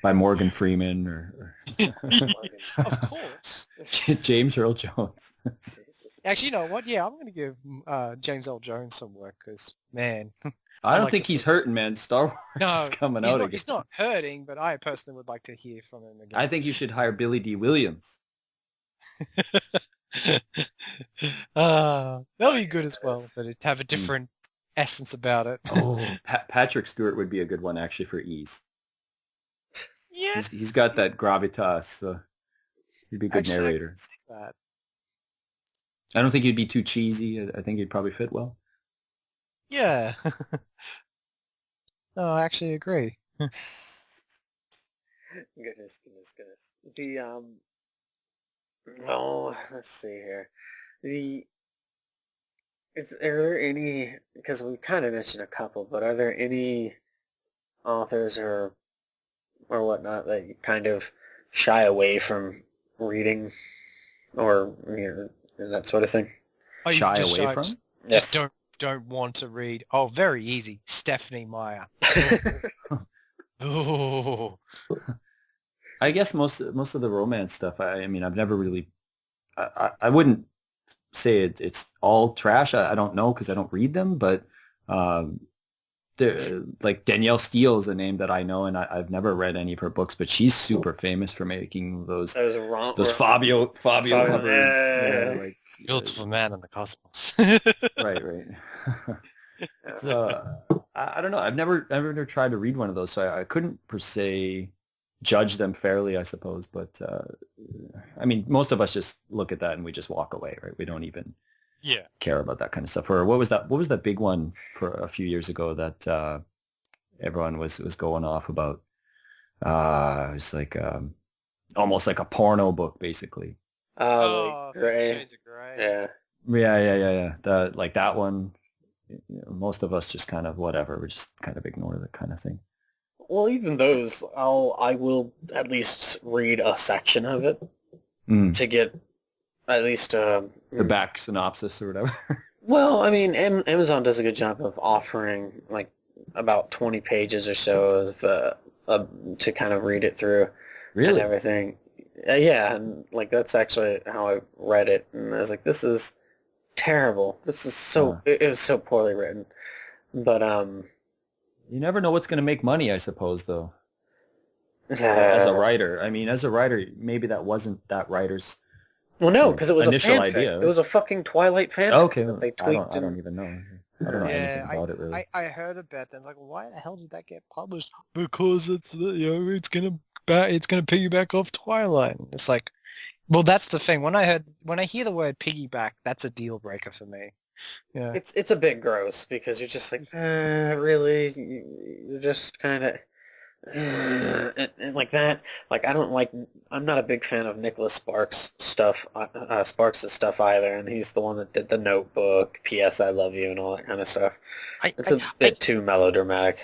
By Morgan Freeman or of course. James Earl Jones. Actually, you know what? Yeah, I'm going to give James L. Jones some work because, man. I don't think he's hurting, man. Star Wars is coming out again. He's not hurting, but I personally would like to hear from him again. I think you should hire Billy D. Williams. That'll be good as well, but it'd have a different essence about it. Oh, Patrick Stewart would be a good one, actually, for Ease. Yeah. He's got that gravitas, so he'd be a good narrator. I don't think he'd be too cheesy. I think he'd probably fit well. Yeah. No, I actually agree. Goodness. Let's see here. Are there any, because we kind of mentioned a couple, but are there any authors or whatnot that you kind of shy away from reading, or that sort of thing? Oh, shy away from? Just don't want to read. Oh, very easy. Stephenie Meyer. Oh. I guess most of the romance stuff. I mean, I've never really I wouldn't say it's all trash. I don't know because I don't read them, but um, like Danielle Steele is a name that I know, and I've never read any of her books, but she's super famous for making those That was wrong. Fabio Hubbard, Yeah. like Beautiful man in the cosmos. right. So I don't know. I've never tried to read one of those, so I couldn't per se judge them fairly, I suppose. But I mean, most of us just look at that and we just walk away, right? We don't even Yeah. care about that kind of stuff. Or what was that? What was that big one for a few years ago that everyone was going off about? It was like almost like a porno book, basically. Oh, like Grey. Shades of Grey. Yeah. Yeah. Like that one. You know, most of us just kind of whatever. We just kind of ignore that kind of thing. Well, even those, I will at least read a section of it to get at least The back synopsis or whatever. Well, I mean, Amazon does a good job of offering like about 20 pages or so of to kind of read it through and Really? everything. Yeah, and like that's actually how I read it, and I was like, this is terrible. This is so it was so poorly written. But You never know what's going to make money, I suppose, though. As a writer, I mean, as a writer, maybe that wasn't that writer's well, no, because it was initial a fanfic. idea. It was a fucking Twilight fanfic Okay, that they I tweaked. don't even know. I don't know anything about it really. I heard about that. I was like, well, why the hell did that get published? Because it's it's gonna piggyback off Twilight. It's like, well, that's the thing. When I hear the word piggyback, that's a deal breaker for me. Yeah. It's a bit gross because you're just like, really? You're just kind of and like that. Like I'm not a big fan of Nicholas Sparks stuff. Sparks' stuff either, and he's the one that did The Notebook, P.S. I Love You, and all that kind of stuff. It's a bit too melodramatic.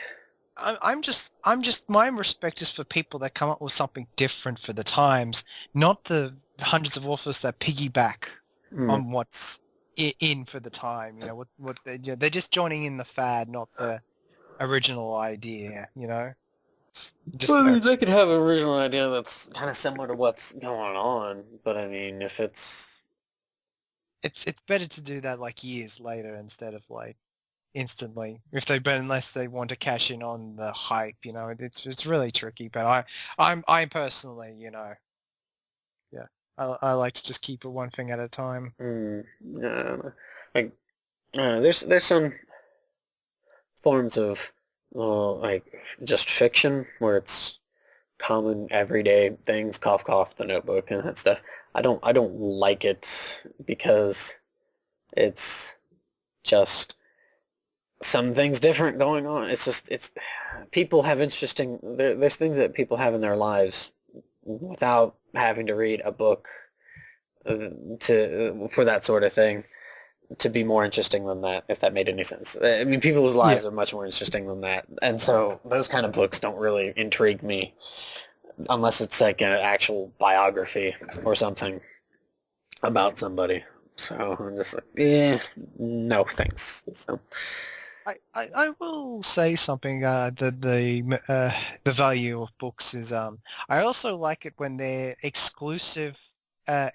I'm just my respect is for people that come up with something different for the times, not the hundreds of authors that piggyback on what's in for the time. You know what they're just joining in the fad, not the original idea. You know. Just Well, they could have an original idea that's kind of similar to what's going on, but I mean, if it's better to do that like years later instead of like instantly. Unless they want to cash in on the hype, you know, it's really tricky. But I personally, you know, yeah, I like to just keep it one thing at a time. like there's some forms of like just fiction where it's common everyday things, cough cough, The Notebook and that stuff. I don't like it because it's just some things different going on. It's people have interesting there's things that people have in their lives without having to read a book for that sort of thing to be more interesting than that, if that made any sense. I mean, people's lives are much more interesting than that, and so those kind of books don't really intrigue me unless it's like an actual biography or something about somebody. So I'm just like, no thanks. So I will say something. The value of books is I also like it when they're exclusive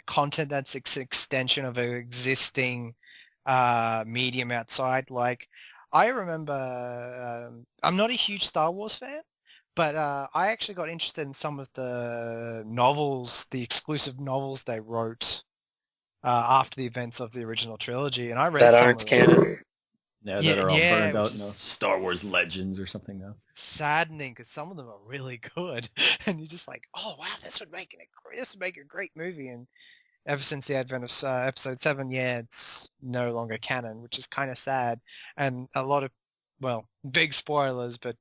content that's an extension of an existing medium outside. Like I remember, I'm not a huge Star Wars fan, but I actually got interested in some of the novels, the exclusive novels they wrote after the events of the original trilogy, and I read that some aren't of them. canon. Yeah, that are all burned out. which No, is Star Wars Legends or something now. saddening because some of them are really good, and you're just like, oh wow, this would make a great movie. And ever since the advent of Episode 7, it's no longer canon, which is kind of sad. And a lot of, well, big spoilers, but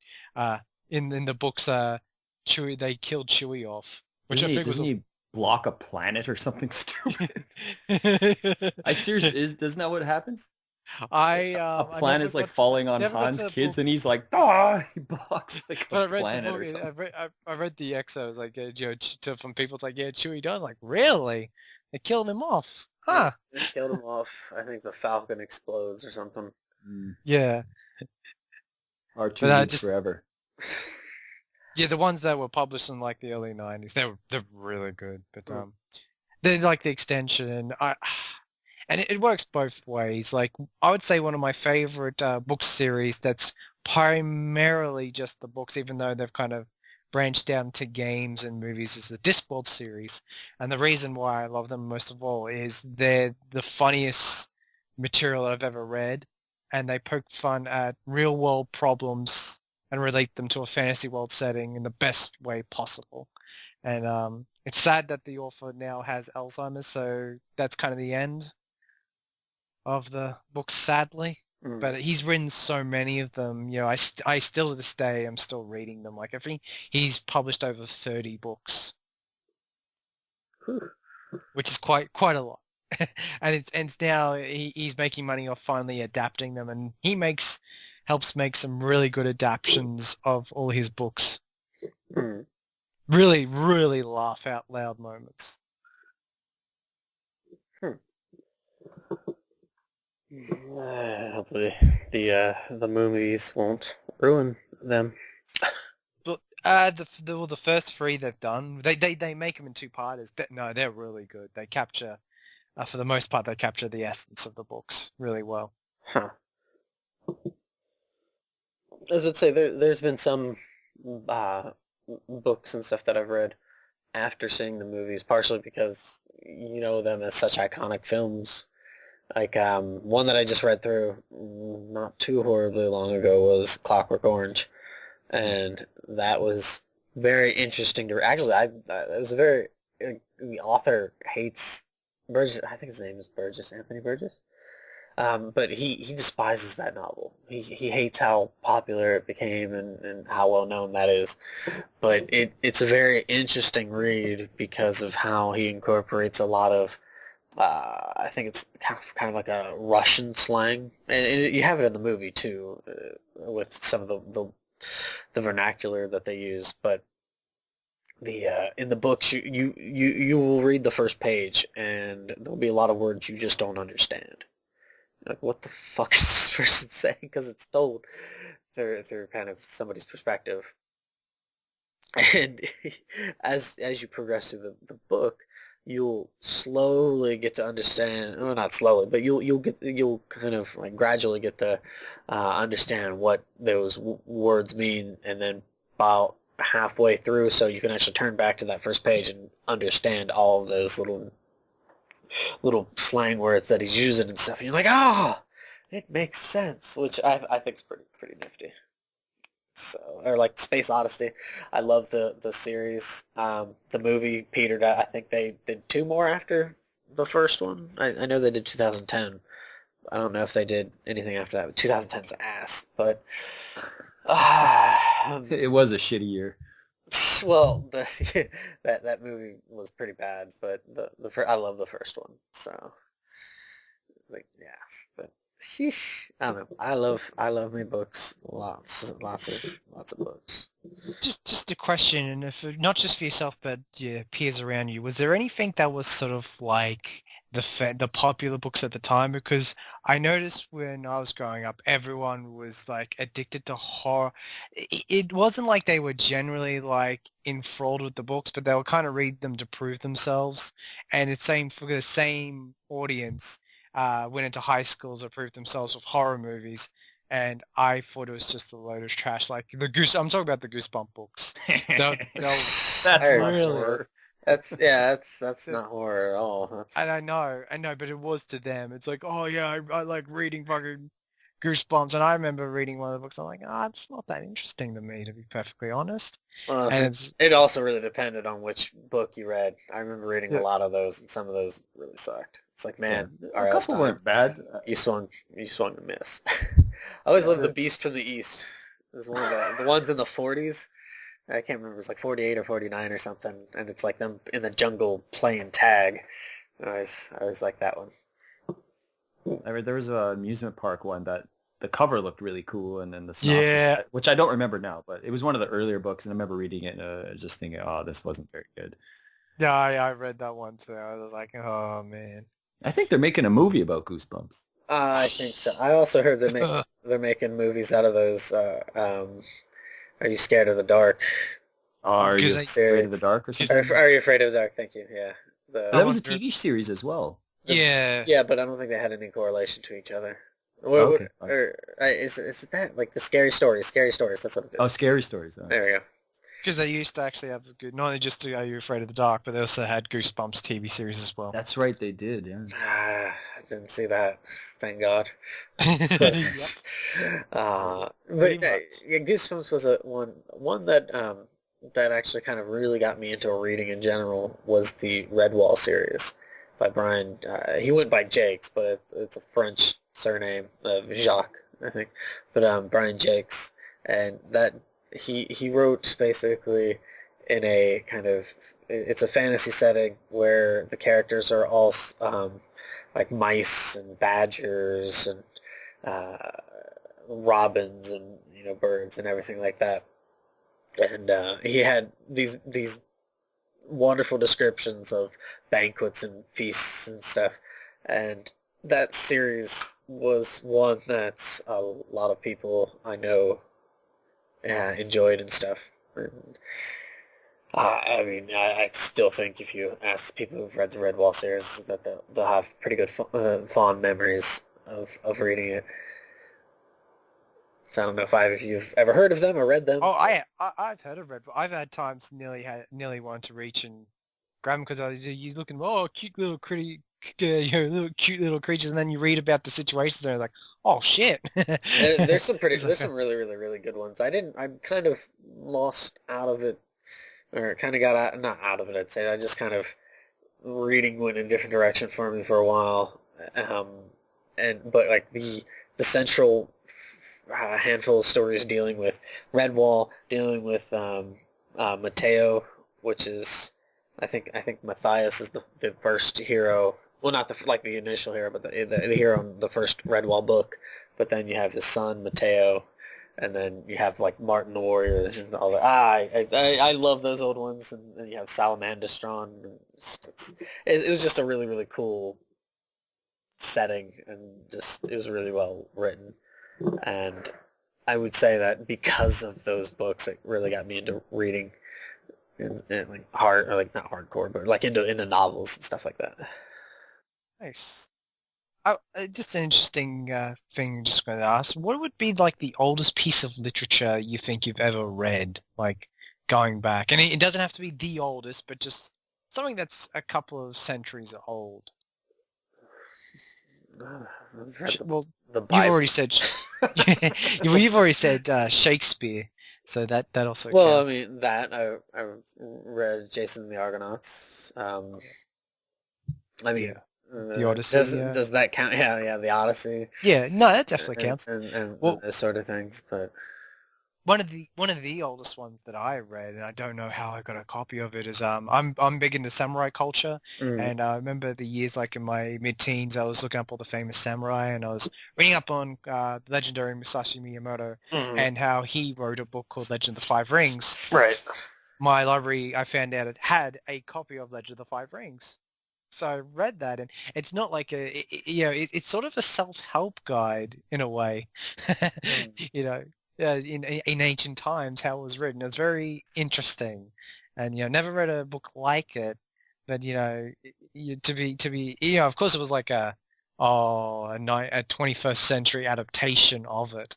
in the books, Chewie, they killed Chewie off, which Doesn't he block a planet or something stupid? I seriously, doesn't that what happens? A planet is like falling on Han's kids, and he's like, he blocks like a planet or something. I read the exos, like, from people, it's like, yeah, Chewie died. Like, really? They killed him off? Huh? They killed him off. I think the Falcon explodes or something. Yeah. R2 lives forever. Yeah, the ones that were published in like the early 90s, they're really good. But They like the extension, and it works both ways. Like I would say one of my favorite book series that's primarily just the books, even though they've kind of branched out into games and movies, is the Discworld series. And the reason why I love them most of all is they're the funniest material I've ever read, and they poke fun at real world problems and relate them to a fantasy world setting in the best way possible. And it's sad that the author now has Alzheimer's, so that's kind of the end of the book, sadly. Mm. But he's written so many of them. You know, I still to this day I'm still reading them. Like I think he's published over 30 books, Whew. which is quite a lot. And it's now he's making money off finally adapting them, and he helps make some really good adaptions of all his books. Mm. Really, really laugh out loud moments. Hopefully the movies won't ruin them. But the first three they've done, they make them in two-parters. No, they're really good. They capture, for the most part, they capture the essence of the books really well. Huh. As I would say, there's been some books and stuff that I've read after seeing the movies, partially because you know them as such iconic films. Like one that I just read through not too horribly long ago was Clockwork Orange, and that was very interesting to actually. It was a very the author hates Burgess. I think his name is Burgess, Anthony Burgess. But he despises that novel. He hates how popular it became and how well known that is. But it's a very interesting read because of how he incorporates a lot of I think it's kind of like a Russian slang, and you have it in the movie too, with some of the vernacular that they use. But the in the books, you will read the first page, and there'll be a lot of words you just don't understand. Like, what the fuck is this person saying? Because it's told through kind of somebody's perspective. And as you progress through the book, you'll slowly get to understand, well, not slowly, but you'll kind of like gradually get to understand what those words mean, and then about halfway through, so you can actually turn back to that first page and understand all of those little slang words that he's using and stuff. And you're like, oh, it makes sense, which I think is pretty nifty. So, or like Space Odyssey, I love the series. The movie petered out. I think they did two more after the first one. I know they did 2010. I don't know if they did anything after that. 2010's ass, but It was a shitty year. well, that movie was pretty bad, but I love the first one. So, like, yeah, but I don't know. I love my books. Lots of books. Just a question, and if not just for yourself, but your peers around you, was there anything that was sort of like the popular books at the time? Because I noticed when I was growing up, everyone was like addicted to horror. It wasn't like they were generally like enthralled with the books, but they would kind of read them to prove themselves. And it's same for the same audience. Went into high schools to prove themselves with horror movies, and I thought it was just a load of trash. Like I'm talking about the Goosebump books. That's I not really horror. that's not horror at all. And I know, but it was to them. It's like, oh yeah, I like reading fucking Goosebumps, and I remember reading one of the books. I'm like, it's not that interesting to me, to be perfectly honest. And it's it also really depended on which book you read. I remember reading a yeah, lot of those, and some of those really sucked. It's like, Yeah, man, a R.L. couple Stein, weren't bad. you swung a miss. I always loved The The, Beast from the East. It was one of the ones in the 40s. I can't remember. It's like 48 or 49 or something, and it's like them in the jungle playing tag. I always like that one. I read there was a amusement park one that the cover looked really cool, and then the synopsis, yeah, which I don't remember now, but it was one of the earlier books, and I remember reading it and just thinking, oh, this wasn't very good. yeah. I read that one too. I was like, oh man. I think they're making a movie about Goosebumps. I think so. I also heard they're making movies out of those. Are You Scared of the Dark? Are you Because afraid of the dark or something? Are You Afraid of the Dark? Thank you. Yeah, The That was a 100. TV series as well. Yeah. Yeah, but I don't think they had any correlation to each other. Oh, okay. Is it that like the scary stories? Scary stories. That's what it Oh, is. Scary Stories. There we go. Because they used to actually have a good, not only just Are You Afraid of the Dark, but they also had Goosebumps TV series as well. That's right, they did. Yeah. I didn't see that. Thank God. Yep. But Pretty much. yeah, Goosebumps was a one that that actually kind of really got me into reading in general was the Redwall series by Brian. He went by Jakes, but it's a French surname of Jacques, I think. But Brian Jakes, and that he wrote basically in a kind of it's a fantasy setting where the characters are all like mice and badgers and robins and birds and everything like that. And he had these wonderful descriptions of banquets and feasts and stuff. And that series was one that a lot of people I know enjoyed and stuff. And, I mean, I still think if you ask people who've read the Redwall series that they'll have pretty good fond memories of reading it. So I don't know if you've ever heard of them or read them. Oh, I've heard of Red Bull. I've had times nearly wanted to reach and grab them because you're looking, cute little little cute little creatures, and then you read about the situations and they're like, oh shit. There's some It's like, some really, really, really good ones. I'm kind of lost out of it, or kind of got out, not out of it, I'd say. I just kind of, reading went in a different direction for me for a while. But like the central handful of stories dealing with Redwall, dealing with Mateo, which is I think Matthias is the first hero. Well, not the initial hero, but the hero in the first Redwall book. But then you have his son Mateo, and then you have like Martin the Warrior and all that. I love those old ones, and then you have Salamandastron. It was just a really, really cool setting, and just it was really well written. And I would say that because of those books, it really got me into reading and like or like not hardcore, but like into novels and stuff like that. nice. Just an interesting thing. Just going to ask, what would be like the oldest piece of literature you think you've ever read? Like going back, and it doesn't have to be the oldest, but just something that's a couple of centuries old. I've read Well, the you've Bible. already said you've already said Shakespeare, so that also Well, counts. I mean that I read Jason and the Argonauts. I mean, The Odyssey. does that count? Yeah, the Odyssey. Yeah, no, that definitely counts. And Well, those sort of things. But one of the oldest ones that I read, and I don't know how I got a copy of it, is I'm big into samurai culture, and I remember the years like in my mid-teens, I was looking up all the famous samurai, and I was reading up on the legendary Musashi Miyamoto and how he wrote a book called Legend of the Five Rings. right. My library, I found out it had a copy of Legend of the Five Rings. So I read that, and it's not like it's sort of a self-help guide in a way, you know, in ancient times how it was written. It's very interesting, and never read a book like it, but to be of course it was like a 21st century adaptation of it.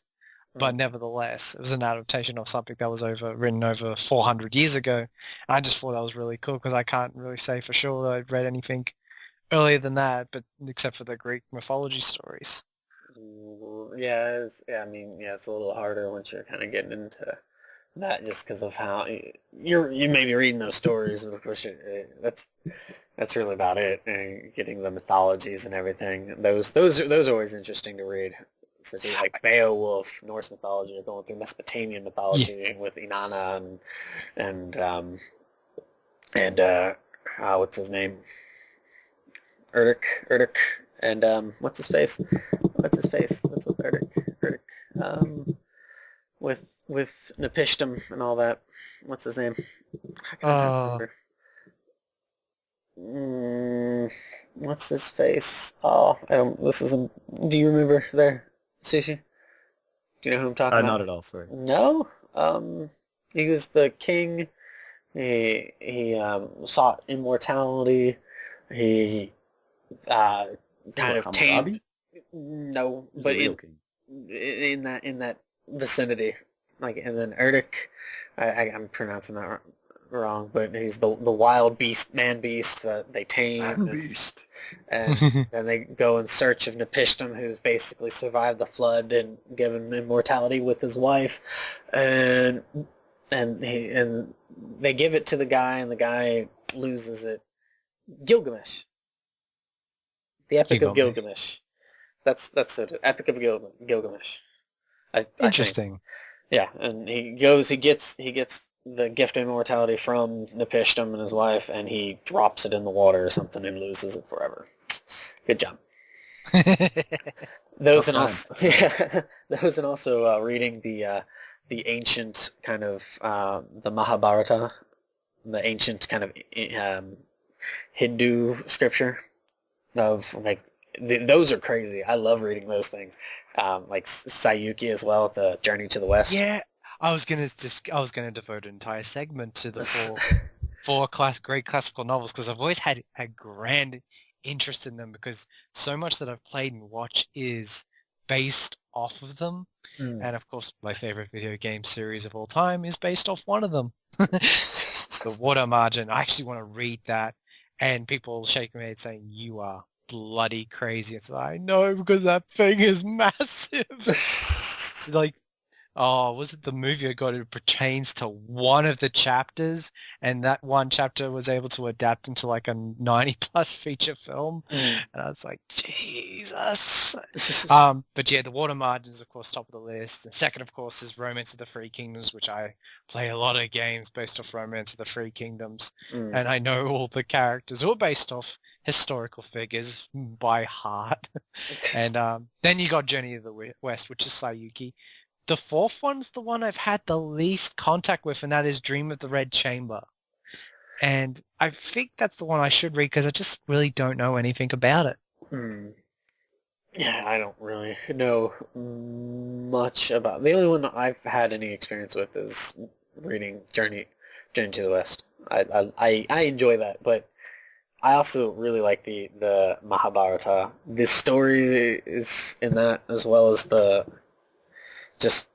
But nevertheless, it was an adaptation of something that was written over 400 years ago. And I just thought that was really cool because I can't really say for sure that I'd read anything earlier than that, but except for the Greek mythology stories. Yeah, I mean, it's a little harder once you're kind of getting into that, just because of how you may be reading those stories, and of course that's really about it. And getting the mythologies and everything. Those are always interesting to read. Such as like Beowulf, Norse mythology, or going through Mesopotamian mythology with Inanna and what's his name? Erdic, and what's his face? That's with Erdic. With Nepishtim and all that. What's his name? How can I not remember? What's his face? Oh, I don't. Do you remember there? Sushi? Do you know who I'm talking about? Not at all, sorry. No? He was the king He sought immortality. He uh, What, kind of tamed. Hammurabi? No, Who's the but real king? in that vicinity, like, and then Erdic, I'm pronouncing that wrong, but he's the wild beast, man beast that they tame, Man beast. and then they go in search of Nepishtim, who's basically survived the flood and given immortality with his wife, and and they give it to the guy, and the guy loses it. Gilgamesh, the Epic of Gilgamesh. Gilgamesh. That's it. Epic of Gilgamesh. I think. Interesting. Yeah, and he gets the gift of immortality from Nepishtim and his wife, and he drops it in the water or something and loses it forever. Good job. Those and Tough also yeah, those and also reading the ancient kind of the Mahabharata, the ancient kind of Hindu scripture of like those are crazy. I love reading those things. Like Sayuki as well, the Journey to the West. Yeah, I was gonna devote an entire segment to the four great classical novels because I've always had a grand interest in them because so much that I've played and watched is based off of them. Mm. And of course, my favorite video game series of all time is based off one of them. The Water Margin. I actually want to read that, and people shaking their head saying, "You are bloody crazy." It's like, no, because that thing is massive. Like, oh, was it the movie I got? It pertains to one of the chapters, and that one chapter was able to adapt into like a 90-plus feature film. Mm. And I was like, Jesus. But yeah, the Water Margins, of course, top of the list. And second, of course, is Romance of the Three Kingdoms, which I play a lot of games based off Romance of the Three Kingdoms. Mm. And I know all the characters who are based off historical figures by heart. And then you got Journey of the West, which is Sayuki. The fourth one's the one I've had the least contact with, and that is Dream of the Red Chamber. And I think that's the one I should read because I just really don't know anything about it. Hmm. Yeah, I don't really know much about. The only one I've had any experience with is reading Journey to the West. I enjoy that, but I also really like the Mahabharata. The story is in that, as well as the just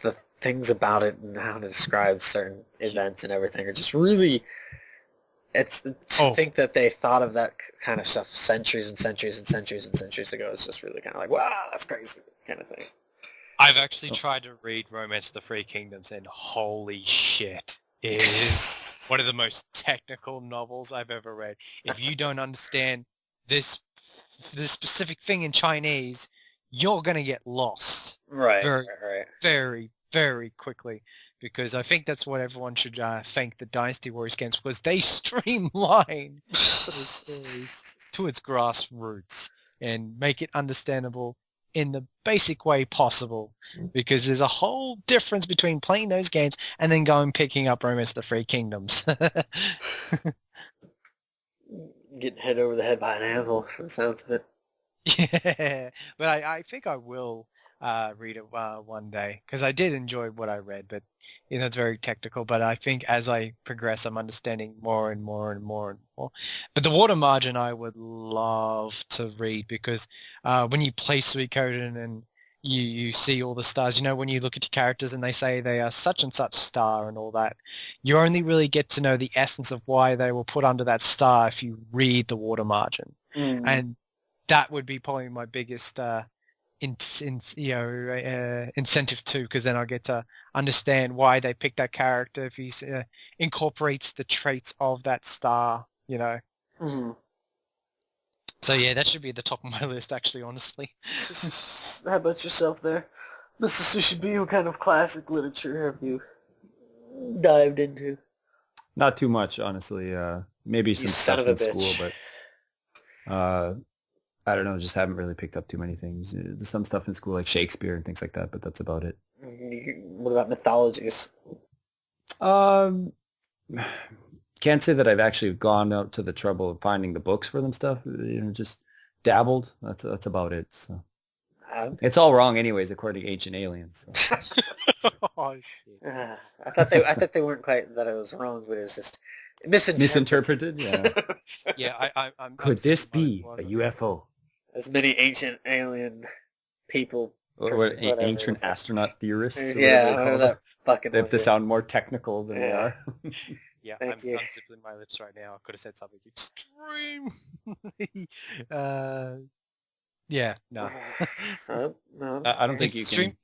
the things about it and how to describe certain events and everything are just really. It's to think that they thought of that kind of stuff centuries and centuries and centuries and centuries ago is just really kind of like, wow, that's crazy kind of thing. I've actually tried to read Romance of the Three Kingdoms, and holy shit, it is one of the most technical novels I've ever read. If you don't understand this specific thing in Chinese, you're going to get lost. Right, Very, right. very, very quickly. Because I think that's what everyone should thank the Dynasty Warriors games, because they streamline the stories to its grassroots and make it understandable in the basic way possible. Because there's a whole difference between playing those games and then going picking up Romance of the Three Kingdoms. Getting hit over the head by an anvil, from the sounds of it. Yeah, but I think I will read it one day because I did enjoy what I read, but it's very technical. But I think as I progress, I'm understanding more and more and more and more. But the Water Margin I would love to read because when you play Suikoden and you see all the stars, when you look at your characters and they say they are such and such star and all that, you only really get to know the essence of why they were put under that star if you read the Water Margin. And that would be probably my biggest incentive too, because then I get to understand why they picked that character if he incorporates the traits of that star. Mm-hmm. So yeah, that should be at the top of my list, actually, honestly. How about yourself there, Mr. Sushi B? What kind of classic literature have you dived into? Not too much, honestly. Maybe some stuff in school, but I don't know, just haven't really picked up too many things. There's some stuff in school like Shakespeare and things like that, but that's about it. What about mythologies? Can't say that I've actually gone out to the trouble of finding the books for them stuff. Just dabbled. That's about it. So. It's all wrong anyways, according to Ancient Aliens. So. Oh shit. I thought they weren't quite that it was wrong, but it was just misinterpreted. Misinterpreted? Yeah. Yeah, I'm Could this thinking be what a it was. UFO? As many ancient alien people, Or whatever. ancient astronaut theorists? Or Yeah, whatever whatever they call that them. fucking They have to was. sound more technical than they Yeah. are. Yeah, Thank I'm you. zipping my lips right now. I could have said something extremely. Yeah, no. No, I don't think you can.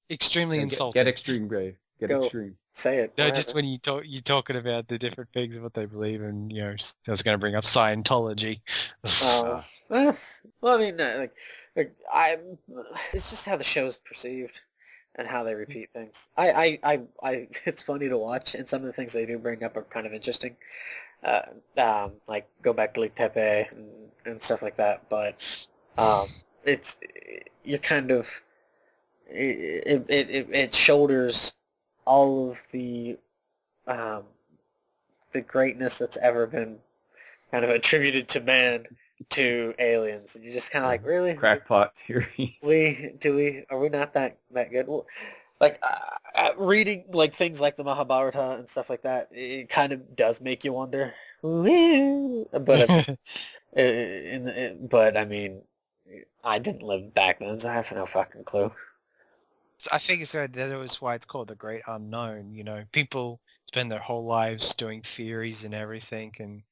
Extremely Get insulting. extreme, Gray. Get Go. extreme. say it. No, What just happened? when you're talking about the different things of what they believe, and I was going to bring up Scientology. Oh, well, I mean, it's just how the show's perceived and how they repeat things. It's funny to watch, and some of the things they do bring up are kind of interesting. Like go back to Lake Tepe and stuff like that. But it's you kind of it shoulders all of the greatness that's ever been kind of attributed to man to aliens, and you're just kind of like, really? Crackpot theories. Are we not that good? Well, like reading like things like the Mahabharata and stuff like that, it kind of does make you wonder. But but I mean, I didn't live back then, so I have no fucking clue. I think it's right that it was why it's called the Great Unknown. People spend their whole lives doing theories and everything, and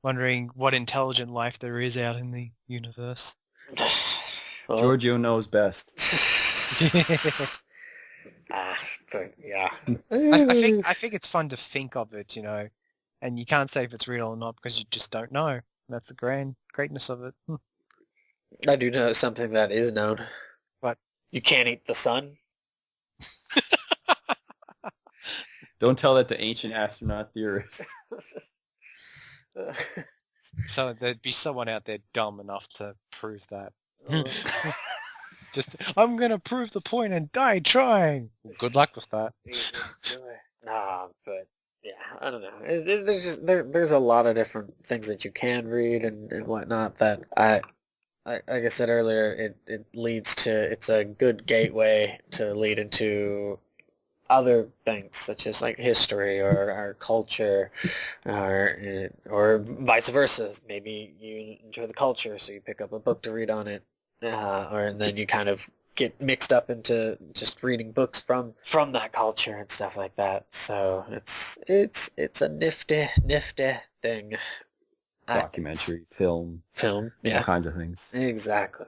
wondering what intelligent life there is out in the universe. Well, Giorgio knows best. but yeah. I think it's fun to think of it, and you can't say if it's real or not because you just don't know. That's the greatness of it. I do know something that is known. What? You can't eat the sun. Don't tell that to ancient astronaut theorists. So there'd be someone out there dumb enough to prove that. Just, I'm going to prove the point and die trying. Good luck with that. Nah, but yeah, I don't know. There's just there's a lot of different things that you can read and whatnot that like I said earlier, it leads to, it's a good gateway to lead into other things such as like history or our culture, or vice versa. Maybe you enjoy the culture, so you pick up a book to read on it, and then you kind of get mixed up into just reading books from that culture and stuff like that. So it's a nifty thing. Documentary, film, Film, all yeah, kinds of things. exactly.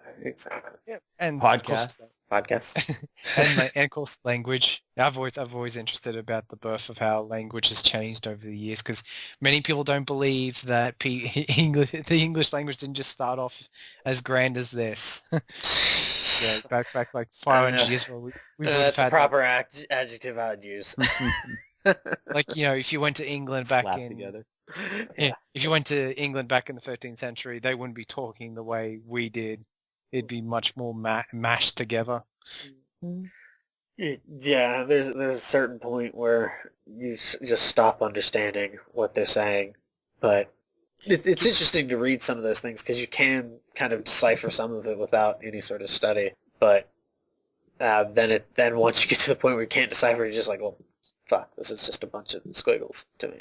Yeah. And Podcasts. Podcast. and of course language. I've always interested about the birth of how language has changed over the years, because many people don't believe that the English language didn't just start off as grand as this. Yeah, back like 500 years ago. We would have That's a had proper adjective I'd use. like if you went to England back Slap in together. yeah, if you went to England back in the 13th century, they wouldn't be talking the way we did. It'd be much more mashed together. Yeah, there's a certain point where you just stop understanding what they're saying, but it's interesting to read some of those things because you can kind of decipher some of it without any sort of study. But then once you get to the point where you can't decipher, you're just like, well, fuck, this is just a bunch of squiggles to me.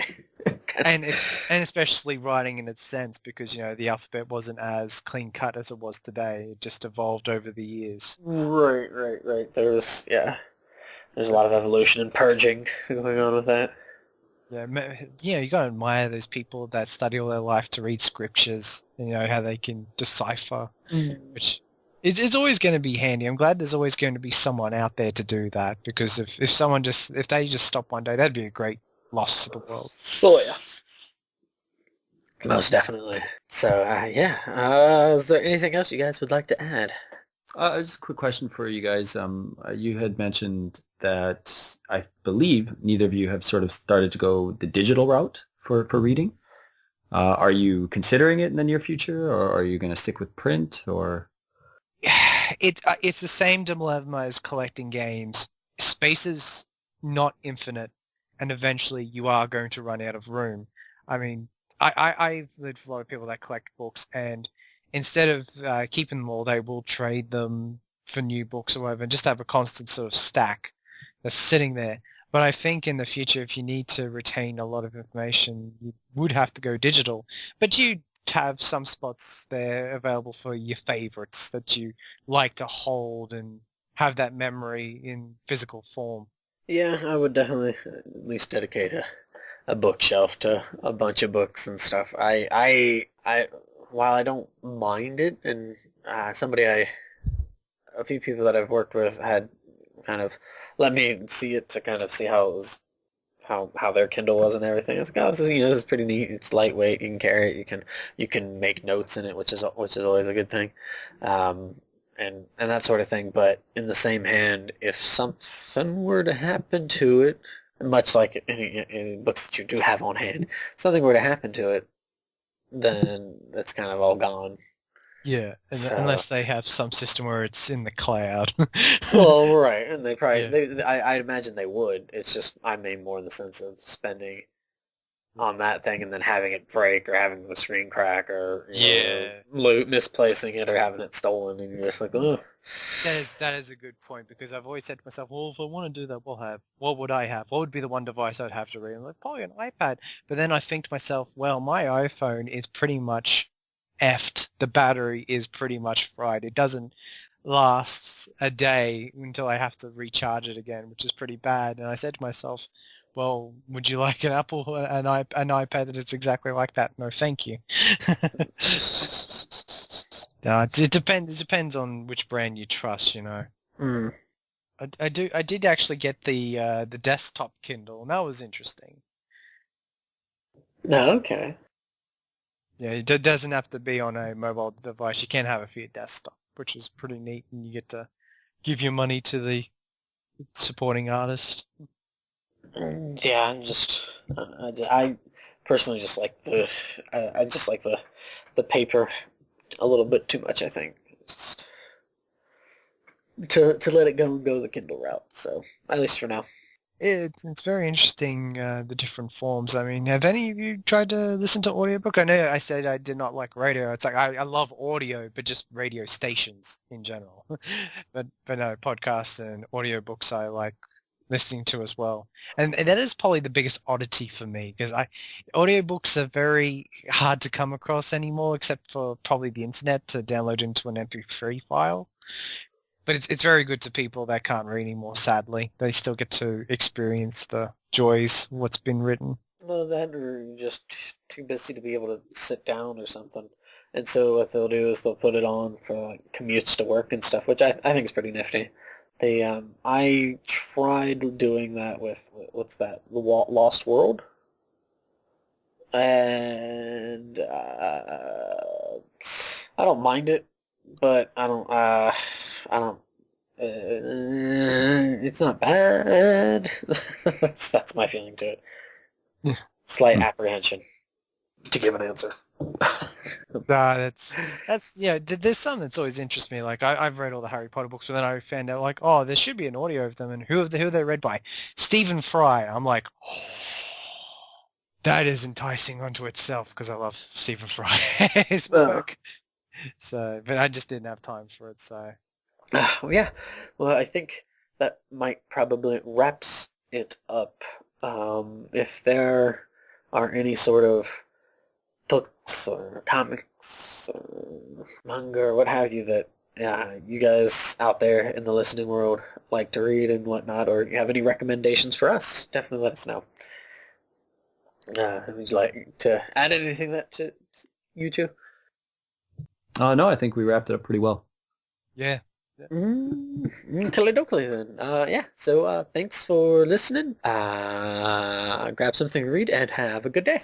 And especially writing in its sense, because the alphabet wasn't as clean cut as it was today. It just evolved over the years. Right. There's a lot of evolution and purging going on with that. Yeah, you gotta admire those people that study all their life to read scriptures. How they can decipher, which it's always going to be handy. I'm glad there's always going to be someone out there to do that, because if they just stop one day, that'd be a great loss to the world. Oh yeah, most definitely. So yeah, is there anything else you guys would like to add? Just a quick question for you guys. You had mentioned that I believe neither of you have sort of started to go the digital route for reading. Are you considering it in the near future, or are you going to stick with print, or? It's the same dilemma as collecting games. Space is not infinite, and eventually you are going to run out of room. I mean, I've lived with a lot of people that collect books, and instead of keeping them all, they will trade them for new books or whatever, and just have a constant sort of stack that's sitting there. But I think in the future, if you need to retain a lot of information, you would have to go digital. But you have some spots there available for your favorites that you like to hold and have that memory in physical form. Yeah, I would definitely at least dedicate a bookshelf to a bunch of books and stuff. While I don't mind it, and a few people that I've worked with had kind of let me see it to kind of see how it was, how their Kindle was and everything. I was like, oh, this is pretty neat. It's lightweight. You can carry it. You can make notes in it, which is always a good thing. And that sort of thing. But in the same hand, if something were to happen to it, much like any books that you do have on hand, something were to happen to it, then it's kind of all gone. Yeah, So, unless they have some system where it's in the cloud. well, right, and they probably, Yeah. I imagine they would. It's just I mean more in the sense of spending on that thing and then having it break or having the screen crack or Yeah. misplacing it or having it stolen, and you're just like, oh. That is a good point, because I've always said to myself, well, if I want to do that, what would I have? What would be the one device I'd have to read? I'm like, probably an iPad. But then I think to myself, well, my iPhone is pretty much effed. The battery is pretty much fried. It doesn't last a day until I have to recharge it again, which is pretty bad. And I said to myself, well, would you like an iPad that is exactly like that? No, thank you. It depends. It depends on which brand you trust. Mm. I did actually get the desktop Kindle, and that was interesting. No, okay. Yeah, it doesn't have to be on a mobile device. You can have it for your desktop, which is pretty neat, and you get to give your money to the supporting artist. Yeah, I personally just like I just like the paper a little bit too much, I think. Just to let it go the Kindle route. So at least for now. It's very interesting, the different forms. I mean, have any of you tried to listen to audiobook? I know I said I did not like radio. It's like I love audio, but just radio stations in general. But no, podcasts and audiobooks I like listening to as well. And that is probably the biggest oddity for me, because audiobooks are very hard to come across anymore, except for probably the internet to download into an MP3 file. But it's very good to people that can't read anymore, sadly. They still get to experience the joys of what's been written. Well, that or you're just too busy to be able to sit down or something. And so what they'll do is they'll put it on for like commutes to work and stuff, which I think is pretty nifty. I tried doing that with what's that, The Lost World, and I don't mind it, but I don't. It's not bad. That's my feeling to it. Yeah. Slight apprehension to give an answer. That's there's some that's always interests me. Like I've read all the Harry Potter books, but then I found out like, oh, there should be an audio of them, and who are they read by? Stephen Fry. I'm like, oh, that is enticing unto itself, because I love Stephen Fry's work. So, but I just didn't have time for it. So, Yeah. Well, I think that might probably wraps it up. If there are any sort of books or comics or manga or what have you that you guys out there in the listening world like to read and whatnot, or you have any recommendations for us, definitely let us know. Would you like to add anything to you two? No, I think we wrapped it up pretty well. yeah. Kalidokali then. Yeah, so thanks for listening. Grab something to read and have a good day.